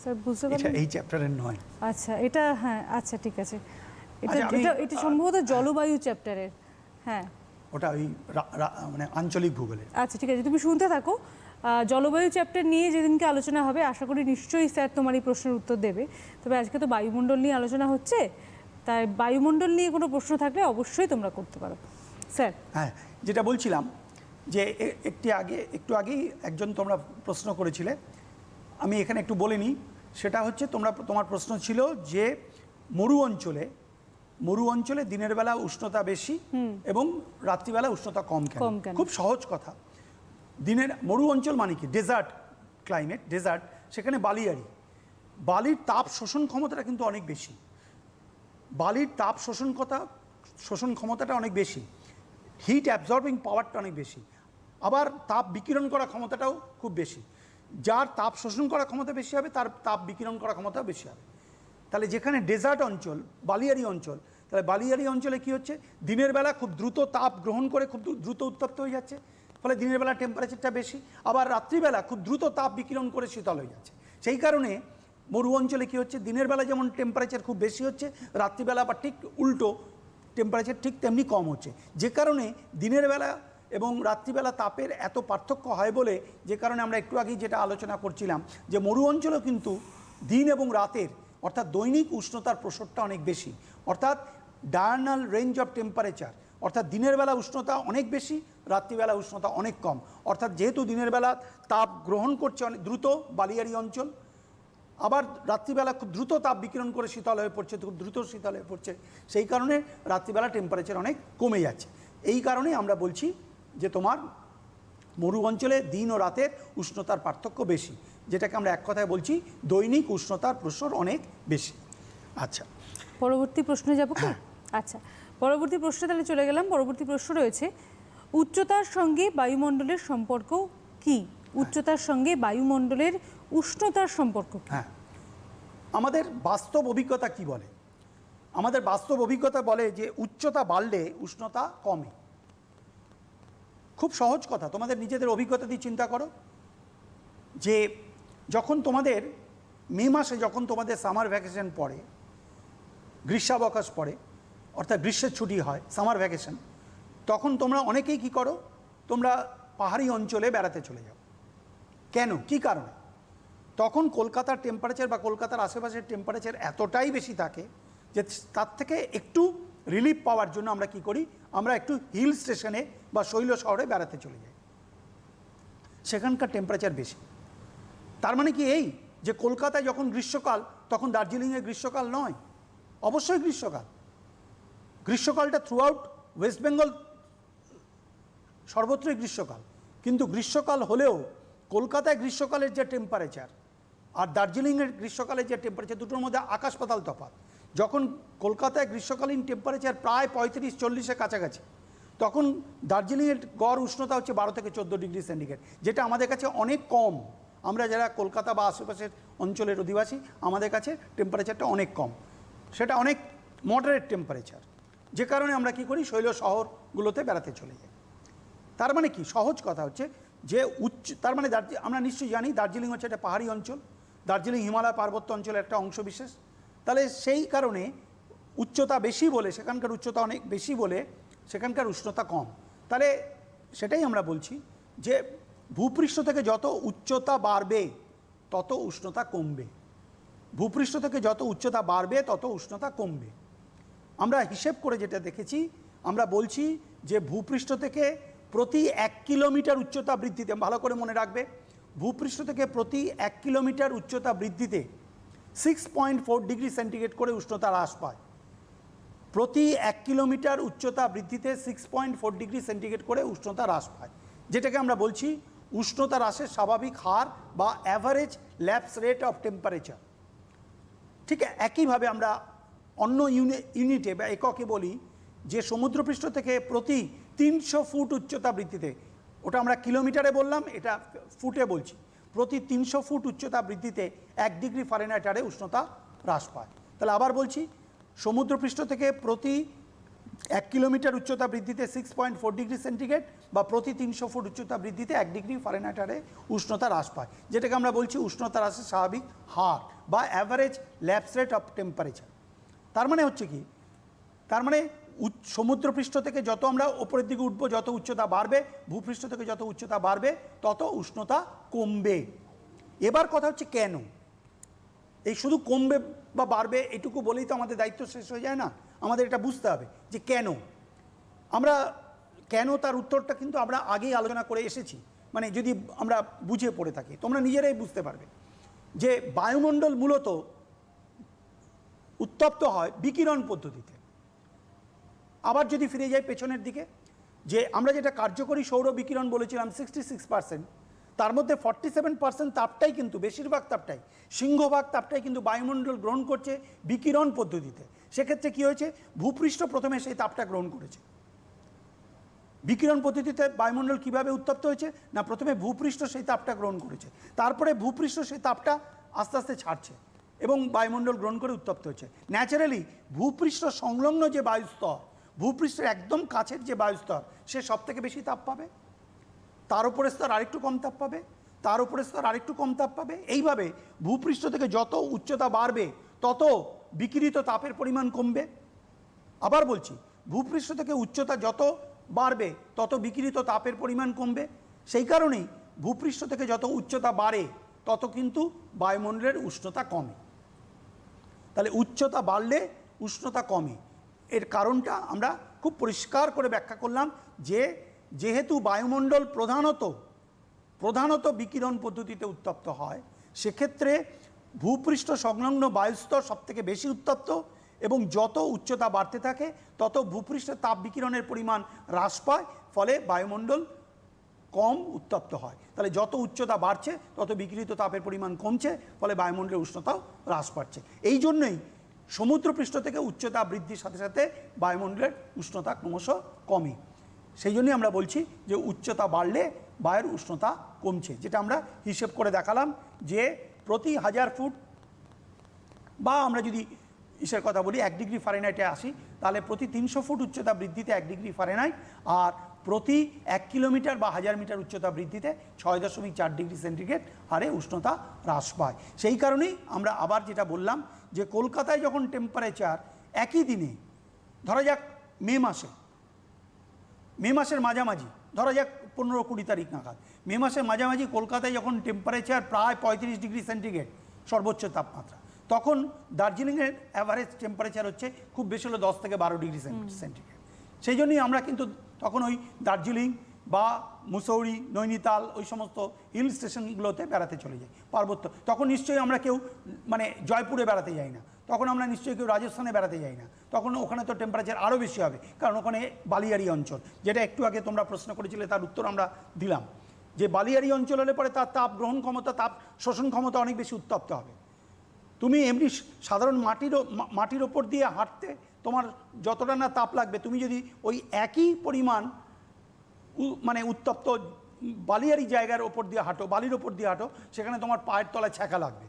স্যার, বুঝতে এটা পারলাম। এই চ্যাপ্টারের নয়। আচ্ছা, এটা, হ্যাঁ, আচ্ছা, ঠিক আছে। এটা আচ্ছা, এটা সম্ভবত জলবায়ু চ্যাপ্টারের। হ্যাঁ, ওটা ওই মানে আঞ্চলিক ভূগোলের। আচ্ছা, ঠিক আছে, তুমি শুনতে থাকো। জলবায়ু চ্যাপ্টার নিয়ে যেদিনকে আলোচনা হবে, আশা করি নিশ্চয়ই স্যার তোমার এই প্রশ্নের উত্তর দেবে। তবে আজকে তো বায়ুমণ্ডল নিয়ে আলোচনা হচ্ছে, তাই বায়ুমণ্ডল নিয়ে কোনো প্রশ্ন থাকলে অবশ্যই তোমরা করতে পারো স্যার। হ্যাঁ, যেটা বলছিলাম যে একটু আগেই একজন তোমরা প্রশ্ন করেছিলে, আমি এখানে একটু বলে নিই। সেটা হচ্ছে তোমার প্রশ্ন ছিল যে মরু অঞ্চলে দিনের বেলা উষ্ণতা বেশি এবং রাত্রিবেলা উষ্ণতা কম কেন? খুব সহজ কথা। মরু অঞ্চল মানে কি? ডেজার্ট ক্লাইমেট, ডেজার্ট, সেখানে বালির তাপ শোষণ ক্ষমতাটা কিন্তু অনেক বেশি। বালির তাপ শোষণ ক্ষমতাটা অনেক বেশি, হিট অ্যাবজর্বিং পাওয়ারটা অনেক বেশি, আবার তাপ বিকিরণ করার ক্ষমতাটাও খুব বেশি। যার তাপ শোষণ করার ক্ষমতা বেশি হবে তার তাপ বিকিরণ করার ক্ষমতাও বেশি হবে। তাহলে যেখানে ডেজার্ট অঞ্চল, বালিয়ারি অঞ্চল, তাহলে বালিয়ারি অঞ্চলে কি হচ্ছে? দিনের বেলা খুব দ্রুত তাপ গ্রহণ করে খুব দ্রুত উত্তপ্ত হয়ে যাচ্ছে, ফলে দিনের বেলা টেম্পারেচারটা বেশি। আবার রাত্রিবেলা খুব দ্রুত তাপ বিকিরণ করে শীতল হয়ে যাচ্ছে। সেই কারণে মরু অঞ্চলে কী হচ্ছে? দিনের বেলা যেমন টেম্পারেচার খুব বেশি হচ্ছে, রাত্রিবেলা আবার ঠিক উল্টো, টেম্পারেচার ঠিক তেমনি কম হচ্ছে। যে কারণে দিনের বেলা এবং রাত্রিবেলা তাপের এত পার্থক্য হয় বলে, যে কারণে আমরা একটু আগেই যেটা আলোচনা করছিলাম যে মরু অঞ্চলেও কিন্তু দিন এবং রাতের, অর্থাৎ দৈনিক উষ্ণতার প্রসরটা অনেক বেশি। অর্থাৎ ডায়ার্নাল রেঞ্জ অফ টেম্পারেচার, অর্থাৎ দিনের বেলা উষ্ণতা অনেক বেশি, রাত্রিবেলা উষ্ণতা অনেক কম। অর্থাৎ যেহেতু দিনের বেলা তাপ গ্রহণ করছে অনেক দ্রুত বালিয়ারি অঞ্চল, আবার রাত্রিবেলা খুব দ্রুত তাপ বিকিরণ করে শীতল হয়ে পড়ছে, খুব দ্রুত শীতল হয়ে পড়ছে, সেই কারণে রাত্রিবেলা টেম্পারেচার অনেক কমে যাচ্ছে। এই কারণে আমরা বলছি যে তোমার মরু অঞ্চলে দিন ও রাতের উষ্ণতার পার্থক্য বেশি, যেটাকে আমরা এক কথায় বলছি দৈনিক উষ্ণতার প্রসর অনেক বেশি। আচ্ছা, পরবর্তী প্রশ্নে যাব কি? আচ্ছা, পরবর্তী প্রশ্নে তাহলে চলে গেলাম। পরবর্তী প্রশ্ন রয়েছে, উচ্চতার সঙ্গে বায়ুমণ্ডলের সম্পর্ক কি? উচ্চতার সঙ্গে বায়ুমণ্ডলের উষ্ণতার সম্পর্ক কি? হ্যাঁ, আমাদের বাস্তব অভিজ্ঞতা কি বলে? আমাদের বাস্তব অভিজ্ঞতা বলে যে উচ্চতা বাড়লে উষ্ণতা কমে। খুব সহজ কথা, তোমাদের নিজেদের অভিজ্ঞতা দিয়ে চিন্তা করো যে যখন তোমাদের মে মাসে যখন তোমাদের সামার ভ্যাকেশন পড়ে, গ্রীষ্মাবকাশ পড়ে, অর্থাৎ গ্রীষ্মের ছুটি হয়, সামার ভ্যাকেশন, তখন তোমরা অনেকেই কি করো, তোমরা পাহাড়ি অঞ্চলে বেড়াতে চলে যাও। কেন, কি কারণে? তখন কলকাতার টেম্পারেচার বা কলকাতার আশেপাশের টেম্পারেচার এতটাই বেশি থাকে যে তার থেকে একটু রিলিফ পাওয়ার জন্য আমরা কি করি, আমরা একটু হিল স্টেশনে বা শৈল শহরে বেড়াতে চলে যাই, সেখানকার টেম্পারেচার বেশি। তার মানে কি এই যে কলকাতায় যখন গ্রীষ্মকাল তখন দার্জিলিংয়ে গ্রীষ্মকাল নয়? অবশ্যই গ্রীষ্মকাল। গ্রীষ্মকালটা থ্রু আউট ওয়েস্ট বেঙ্গল সর্বত্রই গ্রীষ্মকাল, কিন্তু গ্রীষ্মকাল হলেও কলকাতায় গ্রীষ্মকালের যে টেম্পারেচার আর দার্জিলিংয়ের গ্রীষ্মকালের যে টেম্পারেচার, দুটোর মধ্যে আকাশ পাতাল তফাৎ। যখন কলকাতায় গ্রীষ্মকালীন টেম্পারেচার প্রায় 35-40-এর কাছাকাছি, তখন দার্জিলিংয়ের গড় উষ্ণতা হচ্ছে 12 থেকে 14 ডিগ্রি সেন্টিগ্রেড, যেটা আমাদের কাছে অনেক কম। আমরা যারা কলকাতা বা আশেপাশের অঞ্চলের অধিবাসী, আমাদের কাছে টেম্পারেচারটা অনেক কম, সেটা অনেক মডারেট টেম্পারেচার, যে কারণে আমরা কি করি, শৈল শহরগুলোতে বেড়াতে চলে যাই। তার মানে কি, সহজ কথা হচ্ছে যে তার মানে আমরা নিশ্চয়ই জানি দার্জিলিং হচ্ছে একটা পাহাড়ি অঞ্চল, দার্জিলিং হিমালয় পার্বত্য অঞ্চলের একটা অংশ বিশেষ। তাহলে সেই কারণে উচ্চতা বেশি বলে, সেখানকার উচ্চতা অনেক বেশি বলে সেখানকার উষ্ণতা কম। তাহলে সেটাই আমরা বলছি যে ভূপৃষ্ঠ থেকে যত উচ্চতা বাড়বে তত উষ্ণতা কমবে। ভূপৃষ্ঠ থেকে যত উচ্চতা বাড়বে তত উষ্ণতা কমবে। আমরা হিসেব করে যেটা দেখেছি, আমরা বলছি যে ভূপৃষ্ঠ থেকে প্রতি 1 কিলোমিটার উচ্চতা বৃদ্ধিতে, ভালো করে মনে রাখবে, ভূপৃষ্ঠ থেকে প্রতি 1 কিলোমিটার উচ্চতা বৃদ্ধিতে 6.4 ডিগ্রি সেন্টিগ্রেড করে উষ্ণতা হ্রাস পায়। প্রতি 1 কিলোমিটার উচ্চতা বৃদ্ধিতে 6.4 ডিগ্রি সেন্টিগ্রেড করে উষ্ণতা হ্রাস পায়, যেটাকে আমরা বলছি উষ্ণতা হ্রাসের স্বাভাবিক হার বা average lapse rate of temperature. ঠিক একইভাবে আমরা অন্য ইউনিটে বা এককে বলি যে সমুদ্রপৃষ্ঠ থেকে প্রতি 300 ফুট উচ্চতা বৃদ্ধিতে, ওটা আমরা কিলোমিটারে বললাম, এটা ফুটে বলছি, প্রতি 300 ফুট উচ্চতা বৃদ্ধিতে 1 ডিগ্রি ফারেনহাইট হারে উষ্ণতা হ্রাস পায়। তাহলে আবার বলছি, সমুদ্রপৃষ্ঠ থেকে প্রতি 1 কিলোমিটার উচ্চতা বৃদ্ধিতে 6.4 ডিগ্রি সেন্টিগ্রেড বা প্রতি 300 ফুট উচ্চতা বৃদ্ধিতে 1 ডিগ্রি ফারেনহাইট হারে উষ্ণতা হ্রাস পায়, যেটাকে আমরা বলছি উষ্ণতা হ্রাসের স্বাভাবিক হার বা average lapse rate of temperature. তার মানে হচ্ছে কি, তার মানে সমুদ্রপৃষ্ঠ থেকে যত আমরা ওপরের দিকে উঠবো, যত উচ্চতা বাড়বে, ভূপৃষ্ঠ থেকে যত উচ্চতা বাড়বে তত উষ্ণতা কমবে। এবার কথা হচ্ছে কেন? এই শুধু কমবে বা বাড়বে এটুকু বলেই তো আমাদের দায়িত্ব শেষ হয়ে যায় না, আমাদের এটা বুঝতে হবে যে কেন। আমরা কেন, তার উত্তরটা কিন্তু আমরা আগেই আলোচনা করে এসেছি, মানে যদি আমরা বুঝে পড়ে থাকি, তোমরা নিজেরাই বুঝতে পারবে যে বায়ুমণ্ডল মূলত উত্তপ্ত হয় বিকিরণ পদ্ধতিতে। আবার যদি ফিরে যাই পেছনের দিকে, যে আমরা যেটা কার্যকরী সৌর বিকিরণ বলেছিলাম 66%, তার মধ্যে 47% তাপটাই কিন্তু, বেশিরভাগ তাপটাই, সিংহভাগ তাপটাই কিন্তু বায়ুমণ্ডল গ্রহণ করছে বিকিরণ পদ্ধতিতে। সেক্ষেত্রে কি হয়েছে, ভূপৃষ্ঠ প্রথমে সেই তাপটা গ্রহণ করেছে। বিকিরণ পদ্ধতিতে বায়ুমণ্ডল কিভাবে উত্তপ্ত হয়েছে না, প্রথমে ভূপৃষ্ঠ সেই তাপটা গ্রহণ করেছে, তারপরে ভূপৃষ্ঠ সেই তাপটা আস্তে আস্তে ছাড়ছে এবং বায়ুমণ্ডল গ্রহণ করে উত্তপ্ত হচ্ছে। ন্যাচারালি ভূপৃষ্ঠ সংলগ্ন যে বায়ুস্তর, ভূপৃষ্ঠের একদম কাছের যে বায়ুস্তর, সে সব থেকে বেশি তাপ পাবে, তার উপরের স্তর আরেকটু কম তাপ পাবে, তার উপরের স্তর আরেকটু কম তাপ পাবে। এইভাবে ভূপৃষ্ঠ থেকে যত উচ্চতা বাড়বে তত বিকিরিত তাপের পরিমাণ কমবে। আবার বলছি, ভূপৃষ্ঠ থেকে উচ্চতা যত বাড়বে তত বিকিরিত তাপের পরিমাণ কমবে। সেই কারণেই ভূপৃষ্ঠ থেকে যত উচ্চতা বাড়ে তত কিন্তু বায়ুমণ্ডলের উষ্ণতা কমে। তাহলে উচ্চতা বাড়লে উষ্ণতা কমে, এর কারণটা আমরা খুব পরিষ্কার করে ব্যাখ্যা করলাম যে যেহেতু বায়ুমণ্ডল প্রধানত বিকিরণ পদ্ধতিতে উত্তপ্ত হয়, সেক্ষেত্রে ভূপৃষ্ঠ সংলগ্ন বায়ুস্তর সবথেকে বেশি উত্তপ্ত এবং যত উচ্চতা বাড়তে থাকে তত ভূপৃষ্ঠের তাপ বিকিরণের পরিমাণ হ্রাস পায়, ফলে বায়ুমণ্ডল কম উত্তপ্ত হয়। তাহলে যত উচ্চতা বাড়ছে তত বিকিরিত তাপের পরিমাণ কমছে, ফলে বায়ুমণ্ডলের উষ্ণতাও হ্রাস পাচ্ছে। এই জন্যই সমুদ্রপৃষ্ঠ থেকে উচ্চতা বৃদ্ধির সাথে সাথে বায়ুমণ্ডলের উষ্ণতা ক্রমশ কমে। সেই জন্যই আমরা বলছি যে উচ্চতা বাড়লে বায়ুর উষ্ণতা কমছে, যেটা আমরা হিসেব করে দেখালাম যে প্রতি 1000 ফুট, বা আমরা যদি ইসের কথা বলি 1 ডিগ্রি ফারেনহাইটে আসি, তাহলে প্রতি 300 ফুট উচ্চতা বৃদ্ধিতে 1 ডিগ্রি ফারেনহাইট, আর প্রতি 1 কিলোমিটার বা 1000 মিটার উচ্চতা বৃদ্ধিতে 6.4 ডিগ্রি সেন্টিগ্রেড হারে উষ্ণতা হ্রাস পায়। সেই কারণেই আমরা আবার যেটা বললাম যে কলকাতায় যখন টেম্পারেচার একই দিনে, ধরা যাক মে মাসের মাঝামাঝি, ধরা যাক 15-20 তারিখ নাগাদ, মে মাসের মাঝামাঝি কলকাতায় যখন টেম্পারেচার প্রায় 35 ডিগ্রি সেন্টিগ্রেড সর্বোচ্চ তাপমাত্রা, তখন দার্জিলিংয়ের অ্যাভারেজ টেম্পারেচার হচ্ছে খুব বেশি হলো 10 থেকে 12 ডিগ্রি সেন্টিগ্রেড। সেই জন্যই আমরা কিন্তু তখন ওই দার্জিলিং বা মুসৌরি, নৈনিতাল, ওই সমস্ত হিল স্টেশনগুলোতে বেড়াতে চলে যাই, পার্বত্য। তখন নিশ্চয়ই আমরা কেউ মানে জয়পুরে বেড়াতে যাই না, তখন আমরা নিশ্চয়ই কেউ রাজস্থানে বেড়াতে যাই না, তখন ওখানে তো টেম্পারেচার আরও বেশি হবে, কারণ ওখানে বালিয়াড়ি অঞ্চল, যেটা একটু আগে তোমরা প্রশ্ন করেছিলে তার উত্তর আমরা দিলাম, যে বালিয়াড়ি অঞ্চল হলে পরে তার তাপ গ্রহণ ক্ষমতা, তাপ শোষণ ক্ষমতা অনেক বেশি উত্তপ্ত হবে। তুমি এমনি সাধারণ মাটির ওপর দিয়ে হাঁটতে তোমার যতটা না তাপ লাগবে, তুমি যদি ওই একই পরিমাণ মানে উত্তপ্ত বালিয়ারি জায়গার ওপর দিয়ে হাঁটো, বালির ওপর দিয়ে হাঁটো, সেখানে তোমার পায়ের তলায় ছ্যাঁকা লাগবে।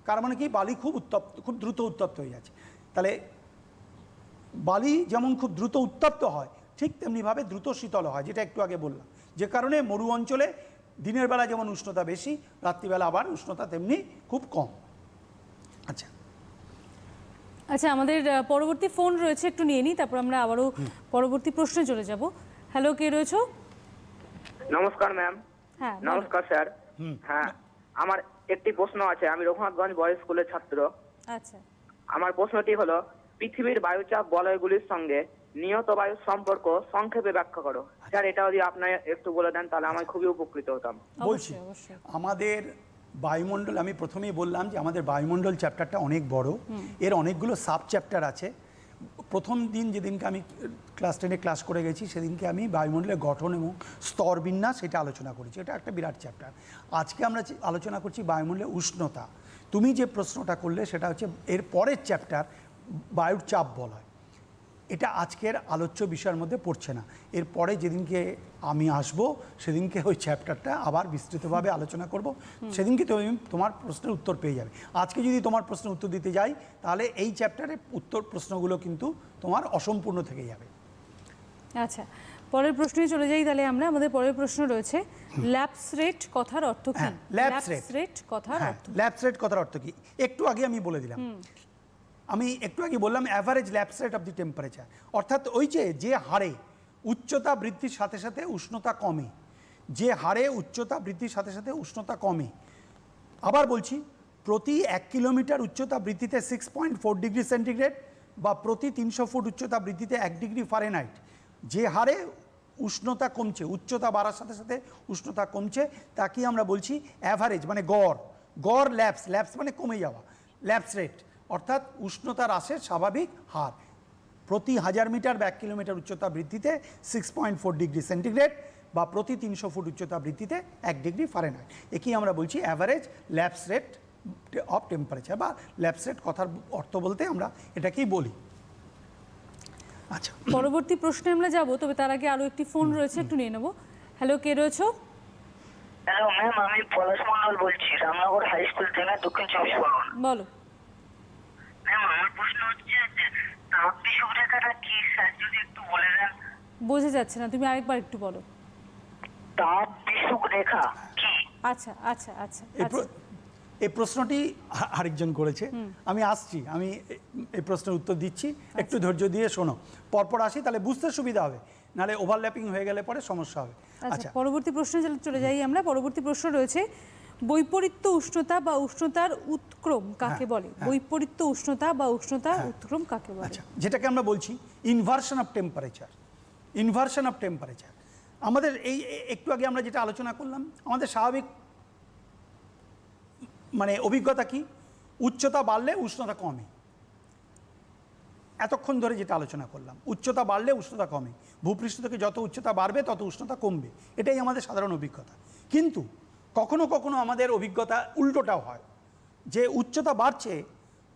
কার মানে কি, বালি খুব দ্রুত উত্তপ্ত হয়ে যাচ্ছে। তাহলে বালি যেমন খুব দ্রুত উত্তপ্ত হয়, ঠিক তেমনিভাবে দ্রুত শীতল হয়, যেটা একটু আগে বললাম, যে কারণে মরু অঞ্চলে দিনের বেলা যেমন উষ্ণতা বেশি, রাত্রিবেলা আবার উষ্ণতা তেমনি খুব কম। আচ্ছা আচ্ছা, আমাদের পরবর্তী ফোন রয়েছে, একটু নিয়ে নিই, তারপর আমরা আবারও পরবর্তী প্রশ্নে চলে যাব। হ্যালো, কে রয়েছো? নমস্কার ম্যাম। হ্যাঁ, নমস্কার স্যার। হ্যাঁ, আমার একটি প্রশ্ন আছে। আমি রঘুনাথগঞ্জ বয়েজ স্কুলের ছাত্র। আচ্ছা, আমার প্রশ্নটি হলো, পৃথিবীর বায়ুচাপ বলয়গুলির সঙ্গে নিয়ত বায়ুর সম্পর্ক সংক্ষেপে ব্যাখ্যা করো। স্যার, এটা যদি আপনি একটু বলে দেন তাহলে আমি খুবই উপকৃত হতাম। বলছি, অবশ্যই। আমাদের বায়ুমণ্ডল, আমি প্রথমেই বললাম যে আমাদের বায়ুমণ্ডল চ্যাপ্টারটা অনেক বড়, এর অনেকগুলো সাব চ্যাপ্টার আছে। প্রথম দিন যেদিনকে আমি ক্লাস 10-এ ক্লাস করে গেছি, সেদিনকে আমি বায়ুমণ্ডলের গঠন এবং স্তর বিন্যাস সেটা আলোচনা করেছি, এটা একটা বিরাট চ্যাপ্টার। আজকে আমরা আলোচনা করছি বায়ুমণ্ডলের উষ্ণতা। তুমি যে প্রশ্নটা করলে সেটা হচ্ছে এর পরের চ্যাপ্টার, বায়ুর চাপ বলয়। এটা আজকের আলোচ্য বিষয়ের মধ্যে পড়ছে না। এরপরে যেদিনকে আমি আসব সেদিনকে ওই চ্যাপ্টারটা আবার বিস্তৃতভাবে আলোচনা করব, সেদিনকে তুমি তোমার প্রশ্নের উত্তর পেয়ে যাবে। আজকে যদি তোমার প্রশ্নের উত্তর দিতে যাই, তাহলে এই চ্যাপ্টারের উত্তর প্রশ্নগুলো কিন্তু তোমার অসম্পূর্ণ থেকে যাবে। আচ্ছা, পরের প্রশ্নে চলে যাই তাহলে আমরা। আমাদের পরের প্রশ্ন রয়েছে, ল্যাপস রেট কথার অর্থ কি? ল্যাপস রেট কথার অর্থ, ল্যাপস রেট কথার অর্থ কি একটু আগে আমি বলে দিলাম। আমি একটু আগে বললাম average lapse rate of the temperature, অর্থাৎ ওই যে হারে উচ্চতা বৃদ্ধির সাথে সাথে উষ্ণতা কমে, যে হারে উচ্চতা বৃদ্ধির সাথে সাথে উষ্ণতা কমে। আবার বলছি, প্রতি 1 কিলোমিটার উচ্চতা বৃদ্ধিতে 6.4 ডিগ্রি সেন্টিগ্রেড বা প্রতি 300 ফুট উচ্চতা বৃদ্ধিতে 1 ডিগ্রি ফারেনহাইট যে হারে উষ্ণতা কমছে, উচ্চতা বাড়ার সাথে সাথে উষ্ণতা কমছে, তাকেই আমরা বলছি অ্যাভারেজ, মানে গড় ল্যাপস মানে কমে যাওয়া, ল্যাপস রেট অর্থাৎ উষ্ণতা হ্রাসের স্বাভাবিক হার। প্রতি 1000 মিটার বা 1 কিলোমিটার উচ্চতা বৃদ্ধিতে 6.4 ডিগ্রি সেন্টিগ্রেড বা প্রতি 300 ফুট উচ্চতা বৃদ্ধিতে 1 ডিগ্রি ফারেনহাইট, একেই আমরা বলছি average lapse rate of temperature, বা ল্যাপস রেট কথার অর্থ বলতে আমরা এটাকেই বলি। আচ্ছা, পরবর্তী প্রশ্নে আমরা যাব, তবে তার আগে আরও একটি ফোন রয়েছে, একটু নিয়ে নেব। হ্যালো, কে রয়েছো? হ্যালো ম্যাম, আমি পলাশ মন্ডল বলছি, রামনগর হাই স্কুল থেকে, দক্ষিণ 24 পরগনা। বলো। ম্যাম, আমার প্রশ্ন হচ্ছে যে তাপ বিষুবরেখাটা কি স্যার, যদি একটু বলে দেন। বোঝা যাচ্ছে না, তুমি আরেকবার একটু বলো। তাপ বিষুবরেখা কি? আচ্ছা আচ্ছা আচ্ছা, এই প্রশ্নটি আরেকজন করেছে, আমি আসছি, আমি এই প্রশ্নের উত্তর দিচ্ছি, একটু ধৈর্য দিয়ে শোনো, পরপর আসি, তাহলে বুঝতে সুবিধা হবে, নাহলে ওভারল্যাপিং হয়ে গেলে পরে সমস্যা হবে। আচ্ছা, পরবর্তী প্রশ্নে চলে যাই আমরা। পরবর্তী প্রশ্ন রয়েছে, বৈপরীত্য উষ্ণতা বা উষ্ণতার উৎক্রম কাকে বলে? বৈপরীত্য উষ্ণতা বা উষ্ণতার উৎক্রম কাকে বলে? আচ্ছা, যেটাকে আমরা বলছি ইনভার্সন অফ টেম্পারেচার। আমাদের এই একটু আগে আমরা যেটা আলোচনা করলাম, আমাদের স্বাভাবিক মানে অভিজ্ঞতা কি, উচ্চতা বাড়লে উষ্ণতা কমে। এতক্ষণ ধরে যেটা আলোচনা করলাম, উচ্চতা বাড়লে উষ্ণতা কমে, ভূপৃষ্ঠ থেকে যত উচ্চতা বাড়বে তত উষ্ণতা কমবে, এটাই আমাদের সাধারণ অভিজ্ঞতা। কিন্তু কখনো কখনো আমাদের অভিজ্ঞতা উল্টোটাও হয়, যে উচ্চতা বাড়ছে,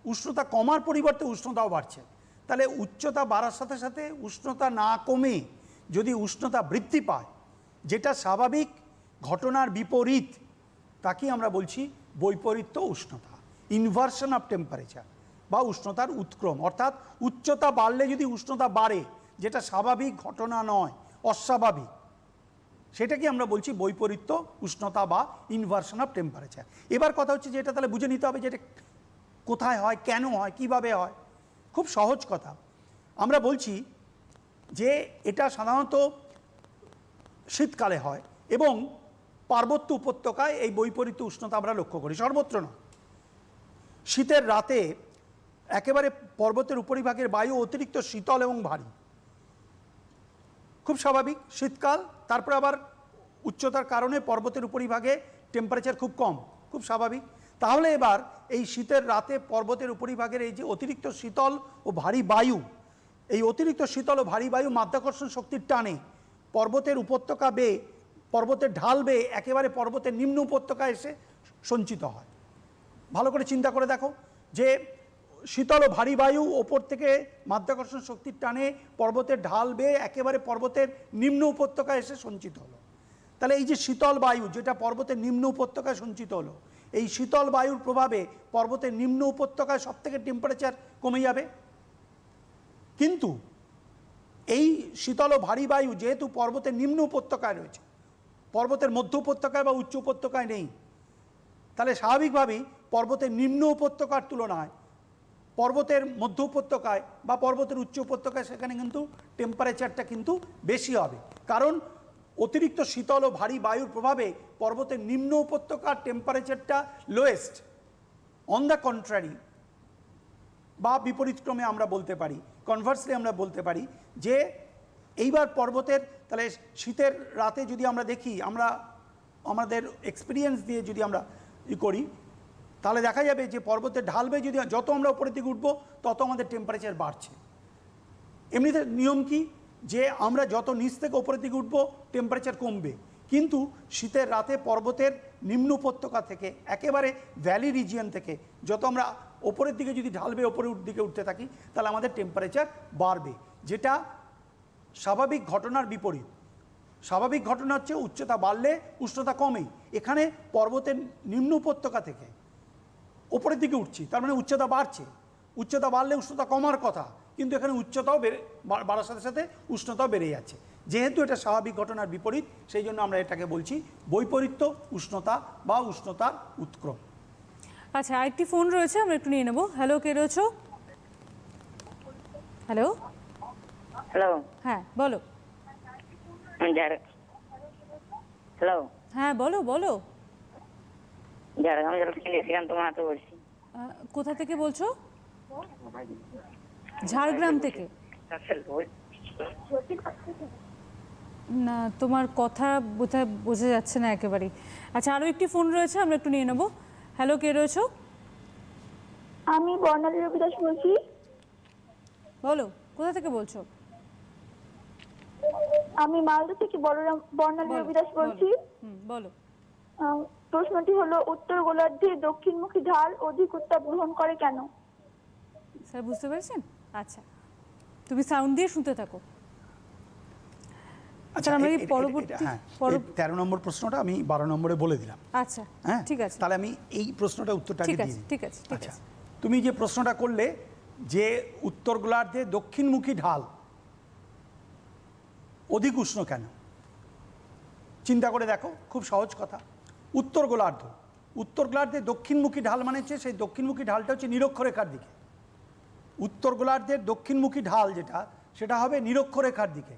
উষ্ণতা কমার পরিবর্তে উষ্ণতাও বাড়ছে। তাহলে উচ্চতা বাড়ার সাথে সাথে উষ্ণতা না কমে যদি উষ্ণতা বৃদ্ধি পায়, যেটা স্বাভাবিক ঘটনার বিপরীত, তাকেই আমরা বলছি বৈপরীত্য উষ্ণতা, ইনভার্সন অফ টেম্পারেচার বা উষ্ণতার উৎক্রম। অর্থাৎ উচ্চতা বাড়লে যদি উষ্ণতা বাড়ে, যেটা স্বাভাবিক ঘটনা নয়, অস্বাভাবিক, সেটাকে আমরা বলছি বৈপরীত্য উষ্ণতা বা ইনভার্সন অফ টেম্পারেচার। এবার কথা হচ্ছে যে এটা তাহলে বুঝে নিতে হবে যে এটা কোথায় হয়, কেন হয়, কিভাবে হয়। খুব সহজ কথা, আমরা বলছি যে এটা সাধারণত শীতকালে হয় এবং পার্বত্য উপত্যকায় এই বৈপরীত্য উষ্ণতা আমরা লক্ষ্য করি, সর্বত্র না। শীতের রাতে একেবারে পর্বতের উপরিভাগের বায়ু অতিরিক্ত শীতল এবং ভারী, খুব স্বাভাবিক। শীতকাল, তারপরে আবার উচ্চতার কারণে পর্বতের উপরিভাগে টেম্পারেচার খুব কম, খুব স্বাভাবিক। তাহলে এবার এই শীতের রাতে পর্বতের উপরিভাগের এই যে অতিরিক্ত শীতল ও ভারী বায়ু, এই অতিরিক্ত শীতল ও ভারী বায়ু মাধ্যাকর্ষণ শক্তির টানে পর্বতের উপত্যকা বেয়ে, পর্বতের ঢাল বেয়ে একেবারে পর্বতের নিম্ন উপত্যকায় এসে সঞ্চিত হয়। ভালো করে চিন্তা করে দেখো যে শীতল ও ভারী বায়ু ওপর থেকে মাধ্যাকর্ষণ শক্তির টানে পর্বতের ঢাল বেয়ে একেবারে পর্বতের নিম্ন উপত্যকায় এসে সঞ্চিত হলো। তাহলে এই যে শীতল বায়ু যেটা পর্বতের নিম্ন উপত্যকায় সঞ্চিত হলো, এই শীতল বায়ুর প্রভাবে পর্বতের নিম্ন উপত্যকায় সব থেকে টেম্পারেচার কমে যাবে। কিন্তু এই শীতল ও ভারী বায়ু যেহেতু পর্বতের নিম্ন উপত্যকায় রয়েছে, পর্বতের মধ্য উপত্যকায় বা উচ্চ উপত্যকায় নেই, তাহলে স্বাভাবিকভাবেই পর্বতের নিম্ন উপত্যকার তুলনায় পর্বতের মধ্য উপত্যকায় বা পর্বতের উচ্চ উপত্যকায় সেখানে কিন্তু টেম্পারেচারটা কিন্তু বেশি হবে। কারণ অতিরিক্ত শীতল ও ভারী বায়ুর প্রভাবে পর্বতের নিম্ন উপত্যকার টেম্পারেচারটা লোয়েস্ট। অন দ্য কন্ট্রারি বা বিপরীতক্রমে আমরা বলতে পারি, কনভার্সলি আমরা বলতে পারি যে এইবার পর্বতের, তাহলে শীতের রাতে যদি আমরা দেখি, আমরা আমাদের এক্সপিরিয়েন্স দিয়ে যদি আমরা করি, তাহলে দেখা যাবে যে পর্বতের ঢাল বেয়ে যদি যত আমরা উপরের দিকে উঠবো তত আমাদের টেম্পারেচার বাড়ছে। এমনিতে নিয়ম কি যে আমরা যত নিচ থেকে উপরের দিকে উঠবো টেম্পারেচার কমবে, কিন্তু শীতের রাতে পর্বতের নিম্ন উপত্যকা থেকে একেবারে ভ্যালি রিজিয়ন থেকে যত আমরা ওপরের দিকে যদি ঢাল বেয়ে ওপরের দিকে উঠতে থাকি তাহলে আমাদের টেম্পারেচার বাড়বে, যেটা স্বাভাবিক ঘটনার বিপরীত। স্বাভাবিক ঘটনা হচ্ছে উচ্চতা বাড়লে উষ্ণতা কমে। এখানে পর্বতের নিম্ন উপত্যকা থেকে ওপরের দিকে উঠছি, তার মানে উচ্চতা বাড়ছে। উচ্চতা বাড়লে উষ্ণতা কমার কথা, কিন্তু এখানে উচ্চতাও বাড়ার সাথে সাথে উষ্ণতাও বেড়ে যাচ্ছে। যেহেতু এটা স্বাভাবিক ঘটনার বিপরীত, সেই জন্য আমরা এটাকে বলছি বৈপরীত্য উষ্ণতা বা উষ্ণতার উৎক্রম। আচ্ছা, আরেকটি ফোন রয়েছে, আমরা একটু নিয়ে নেব। হ্যালো, কে রয়েছো? হ্যালো, হ্যালো, হ্যাঁ বলো। হ্যালো, হ্যাঁ বলো বলো। ঝাড়গ্রাম জেলা থেকে শ্রীকান্ত মাহাতো বলছি। কোথা থেকে বলছো? ঝাড়গ্রাম থেকে? না, তোমার কথা বোধহয় বোঝা যাচ্ছে না একেবারেই। আচ্ছা, আরও একটি ফোন রয়েছে, আমরা একটু নিয়ে নেব। হ্যালো, কে রয়েছো? আমি বর্ণালী রবি দাস বলছি। বলো, কোথা থেকে বলছো? আমি মালদা থেকে বর্ণালী রবি দাস বলছি। বলো। প্রশ্নটি হলো, উত্তর গোলার্ধে দক্ষিণমুখী ঢাল অধিক উত্তাপ গ্রহণ করে কেন? স্যার বুঝতে পেরেছেন? আচ্ছা, তুমি সাউন্ড দিয়ে শুনতে থাকো। আচ্ছা, আমরা এই 13 নম্বর প্রশ্নটা আমি 12 নম্বরে বলে দিলাম। আচ্ছা, হ্যাঁ, ঠিক আছে, তাহলে আমি এই প্রশ্নটা উত্তরটাকে ঠিক দিয়ে আছে, দিই। ঠিক আছে, ঠিক আচ্ছা, আছে। তুমি যে প্রশ্নটা করলে যে উত্তর গোলার্ধে দক্ষিণমুখী ঢাল অধিক উষ্ণ কেন, চিন্তা করে দেখো, খুব সহজ কথা। উত্তর গোলার্ধে দক্ষিণমুখী ঢাল মানে হচ্ছে সেই দক্ষিণমুখী ঢালটা হচ্ছে নিরক্ষরেখার দিকে। উত্তর গোলার্ধের দক্ষিণমুখী ঢাল যেটা, সেটা হবে নিরক্ষরেখার দিকে।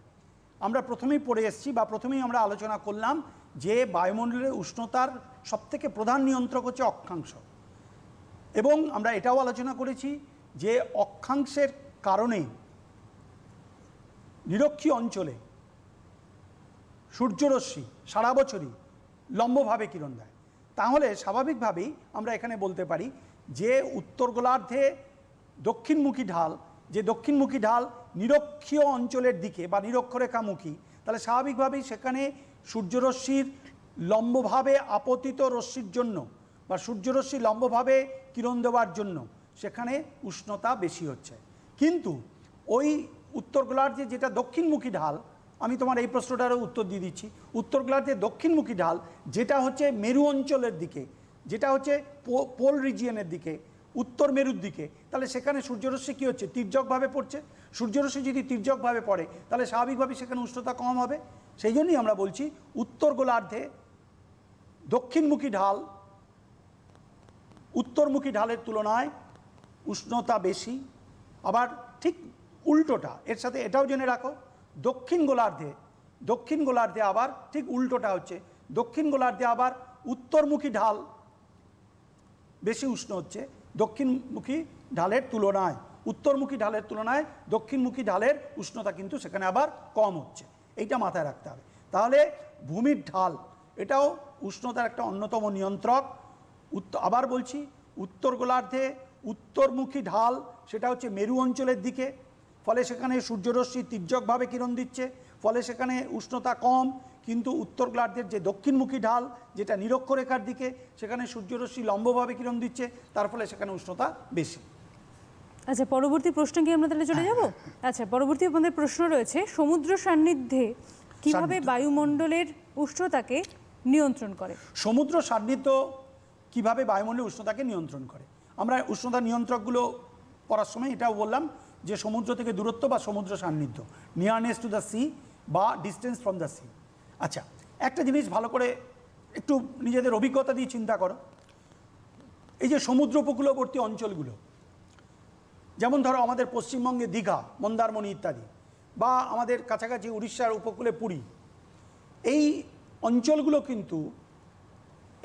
আমরা প্রথমেই পড়ে এসেছি বা প্রথমেই আমরা আলোচনা করলাম যে বায়ুমণ্ডলের উষ্ণতার সবথেকে প্রধান নিয়ন্ত্রক হচ্ছে অক্ষাংশ, এবং আমরা এটাও আলোচনা করেছি যে অক্ষাংশের কারণে নিরক্ষীয় অঞ্চলে সূর্যরশ্মি সারা বছরই লম্বভাবে কিরণ দেয়। তাহলে স্বাভাবিকভাবেই আমরা এখানে বলতে পারি যে উত্তর গোলার্ধে দক্ষিণমুখী ঢাল, যে দক্ষিণমুখী ঢাল নিরক্ষীয় অঞ্চলের দিকে বা নিরক্ষরেখামুখী, তাহলে স্বাভাবিকভাবেই সেখানে সূর্যরশ্মির লম্বভাবে আপতিত রশ্মির জন্য বা সূর্যরশ্মি লম্বভাবে কিরণ দেওয়ার জন্য সেখানে উষ্ণতা বেশি হচ্ছে। কিন্তু ওই উত্তর গোলার্ধে যেটা দক্ষিণমুখী ঢাল, আমি তোমার এই প্রশ্নটারও উত্তর দিয়ে দিচ্ছি। উত্তর গোলার্ধে দক্ষিণমুখী ঢাল যেটা হচ্ছে মেরু অঞ্চলের দিকে, যেটা হচ্ছে পোল রিজিয়নের দিকে, উত্তর মেরুর দিকে, তাহলে সেখানে সূর্যরশ্মি কী হচ্ছে, তির্যকভাবে পড়ছে। সূর্যরশ্মি যদি তির্যকভাবে পড়ে তাহলে স্বাভাবিকভাবেই সেখানে উষ্ণতা কম হবে। সেই জন্যই আমরা বলছি উত্তর গোলার্ধে দক্ষিণমুখী ঢাল উত্তরমুখী ঢালের তুলনায় উষ্ণতা বেশি। আবার ঠিক উল্টোটা, এর সাথে এটাও জেনে রাখো, দক্ষিণ গোলার্ধে আবার ঠিক উল্টোটা হচ্ছে, দক্ষিণ গোলার্ধে আবার উত্তরমুখী ঢাল বেশি উষ্ণ হচ্ছে দক্ষিণমুখী ঢালের তুলনায়। উত্তরমুখী ঢালের তুলনায় দক্ষিণমুখী ঢালের উষ্ণতা কিন্তু সেখানে আবার কম হচ্ছে, এইটা মাথায় রাখতে হবে। তাহলে ভূমির ঢাল এটাও উষ্ণতার একটা অন্যতম নিয়ন্ত্রক। আবার বলছি, উত্তর গোলার্ধে উত্তরমুখী ঢাল সেটা হচ্ছে মেরু অঞ্চলের দিকে, ফলে সেখানে সূর্যরশ্মি তির্যকভাবে কিরণ দিচ্ছে, ফলে সেখানে উষ্ণতা কম। কিন্তু উত্তর গোলার্ধের যে দক্ষিণমুখী ঢাল যেটা নিরক্ষরেখার দিকে, সেখানে সূর্যরশ্মি লম্বভাবে কিরণ দিচ্ছে, তার ফলে সেখানে উষ্ণতা বেশি। আচ্ছা, পরবর্তী প্রশ্ন কি আমরা তাহলে চলে যাব? আচ্ছা, পরবর্তী আমাদের প্রশ্ন রয়েছে, সমুদ্র সান্নিধ্যে কিভাবে বায়ুমণ্ডলের উষ্ণতাকে নিয়ন্ত্রণ করে? সমুদ্র সান্নিধ্য কিভাবে বায়ুমণ্ডলের উষ্ণতাকে নিয়ন্ত্রণ করে? আমরা উষ্ণতা নিয়ন্ত্রকগুলো পড়ার সময় এটাও বললাম যে সমুদ্র থেকে দূরত্ব বা সমুদ্র সান্নিধ্য, নিয়ারনেস টু দ্য সি বা ডিস্টেন্স ফ্রম দ্য সি। আচ্ছা, একটা জিনিস ভালো করে একটু নিজেদের অভিজ্ঞতা দিয়ে চিন্তা করো। এই যে সমুদ্র উপকূলবর্তী অঞ্চলগুলো, যেমন ধরো আমাদের পশ্চিমবঙ্গে দীঘা, মন্দারমণি ইত্যাদি, বা আমাদের কাছাকাছি উড়িষ্যার উপকূলে পুরী, এই অঞ্চলগুলো কিন্তু,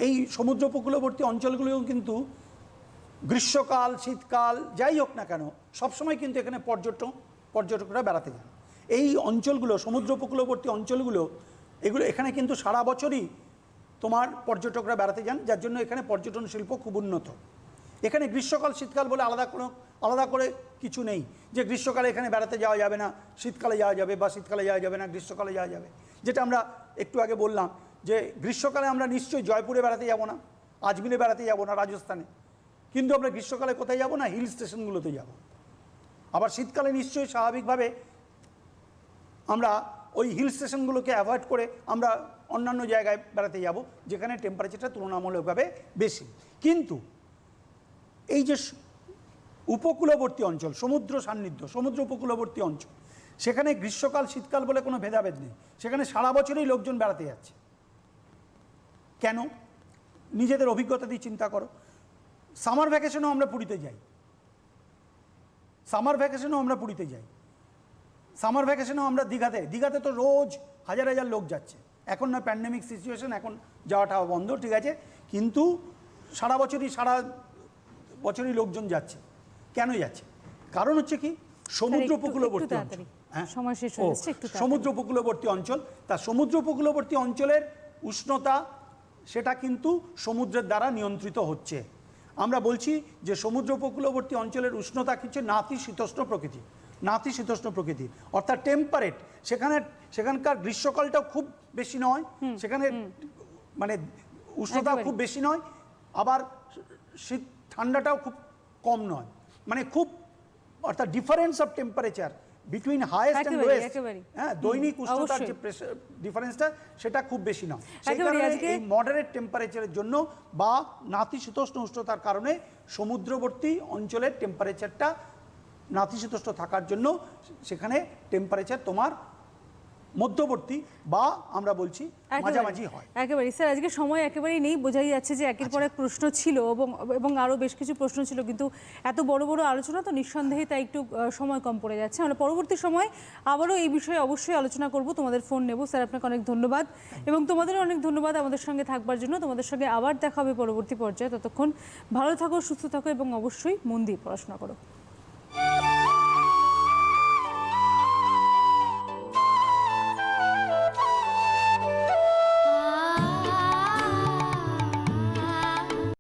এই সমুদ্র উপকূলবর্তী অঞ্চলগুলো কিন্তু গ্রীষ্মকাল শীতকাল যাই হোক না কেন সবসময় কিন্তু এখানে পর্যটকরা বেড়াতে যান। এই অঞ্চলগুলো, সমুদ্র উপকূলবর্তী অঞ্চলগুলো, এখানে কিন্তু সারা বছরই তোমার পর্যটকরা বেড়াতে যান, যার জন্য এখানে পর্যটন শিল্প খুব উন্নত। এখানে গ্রীষ্মকাল শীতকাল বলে আলাদা করে কিছু নেই যে গ্রীষ্মকালে এখানে বেড়াতে যাওয়া যাবে না, শীতকালে যাওয়া যাবে, বা শীতকালে যাওয়া যাবে না, গ্রীষ্মকালে যাওয়া যাবে। যেটা আমরা একটু আগে বললাম যে গ্রীষ্মকালে আমরা নিশ্চয়ই জয়পুরে বেড়াতে যাব না, আজমিরে বেড়াতে যাব না, রাজস্থানে। কিন্তু আমরা গ্রীষ্মকালে কোথায় যাব না, হিল স্টেশনগুলোতে যাব। আবার শীতকালে নিশ্চয়ই স্বাভাবিকভাবে আমরা ওই হিল স্টেশনগুলোকে অ্যাভয়েড করে আমরা অন্যান্য জায়গায় বেড়াতে যাব যেখানে টেম্পারেচারটা তুলনামূলকভাবে বেশি। কিন্তু এই যে উপকূলবর্তী অঞ্চল, সমুদ্র সান্নিধ্য, সমুদ্র উপকূলবর্তী অঞ্চল, সেখানে গ্রীষ্মকাল শীতকাল বলে কোনো ভেদাভেদ নেই, সেখানে সারা বছরই লোকজন বেড়াতে যাচ্ছে। কেন? নিজেদের অভিজ্ঞতা দিয়ে চিন্তা করো। সামার ভ্যাকেশনেও আমরা পুরীতে যাই, সামার ভ্যাকেশনেও আমরা দীঘাতে তো রোজ হাজার হাজার লোক যাচ্ছে। এখন না প্যান্ডেমিক সিচুয়েশন, এখন যাওয়াটা বন্ধ, ঠিক আছে, কিন্তু সারা বছরই লোকজন যাচ্ছে। কেন যাচ্ছে? কারণ হচ্ছে কি, সমুদ্র উপকূলবর্তী অঞ্চল। সমুদ্র উপকূলবর্তী অঞ্চল, তা সমুদ্র উপকূলবর্তী অঞ্চলের উষ্ণতা সেটা কিন্তু সমুদ্রের দ্বারা নিয়ন্ত্রিত হচ্ছে। আমরা বলছি যে সমুদ্র উপকূলবর্তী অঞ্চলের উষ্ণতা কিছু নাতিশীতোষ্ণ প্রকৃতির, অর্থাৎ টেম্পারেট। সেখানকার গ্রীষ্মকালটাও খুব বেশি নয়, সেখানে মানে উষ্ণতা খুব বেশি নয়, আবার শীত ঠান্ডাটাও খুব কম নয়, মানে খুব, অর্থাৎ difference of temperature between highest and lowest, হ্যাঁ, দৈনিক উষ্ণতার যে ডিফারেন্সটা সেটা খুব বেশি নয়। সেই কারণে এই মডারেট টেম্পারেচারের জন্য বা নাতিশীতোষ্ণ উষ্ণতার কারণে সমুদ্রবর্তী অঞ্চলের টেম্পারেচারটা নাতিশীতোষ্ণ থাকার জন্য সেখানে টেম্পারেচার তোমার মধ্যবর্তী বা আমরা বলছি মাঝামাঝি হয়। একেবারে স্যার, আজকে সময় একেবারেই নেই, বোঝাই যাচ্ছে যে একের পর এক প্রশ্ন ছিল এবং আরও বেশ কিছু প্রশ্ন ছিল, কিন্তু এত বড় বড় আলোচনা তো নিঃসন্দেহে তাই একটু সময় কম পড়ে যাচ্ছে। আমরা পরবর্তী সময় আবারও এই বিষয়ে অবশ্যই আলোচনা করব, তোমাদের ফোন নেব। স্যার, আপনাকে অনেক ধন্যবাদ এবং তোমাদেরও অনেক ধন্যবাদ আমাদের সঙ্গে থাকবার জন্য। তোমাদের সঙ্গে আবার দেখা হবে পরবর্তী পর্যায়ে। ততক্ষণ ভালো থাকো, সুস্থ থাকো এবং অবশ্যই মন দিয়ে পড়াশোনা করো।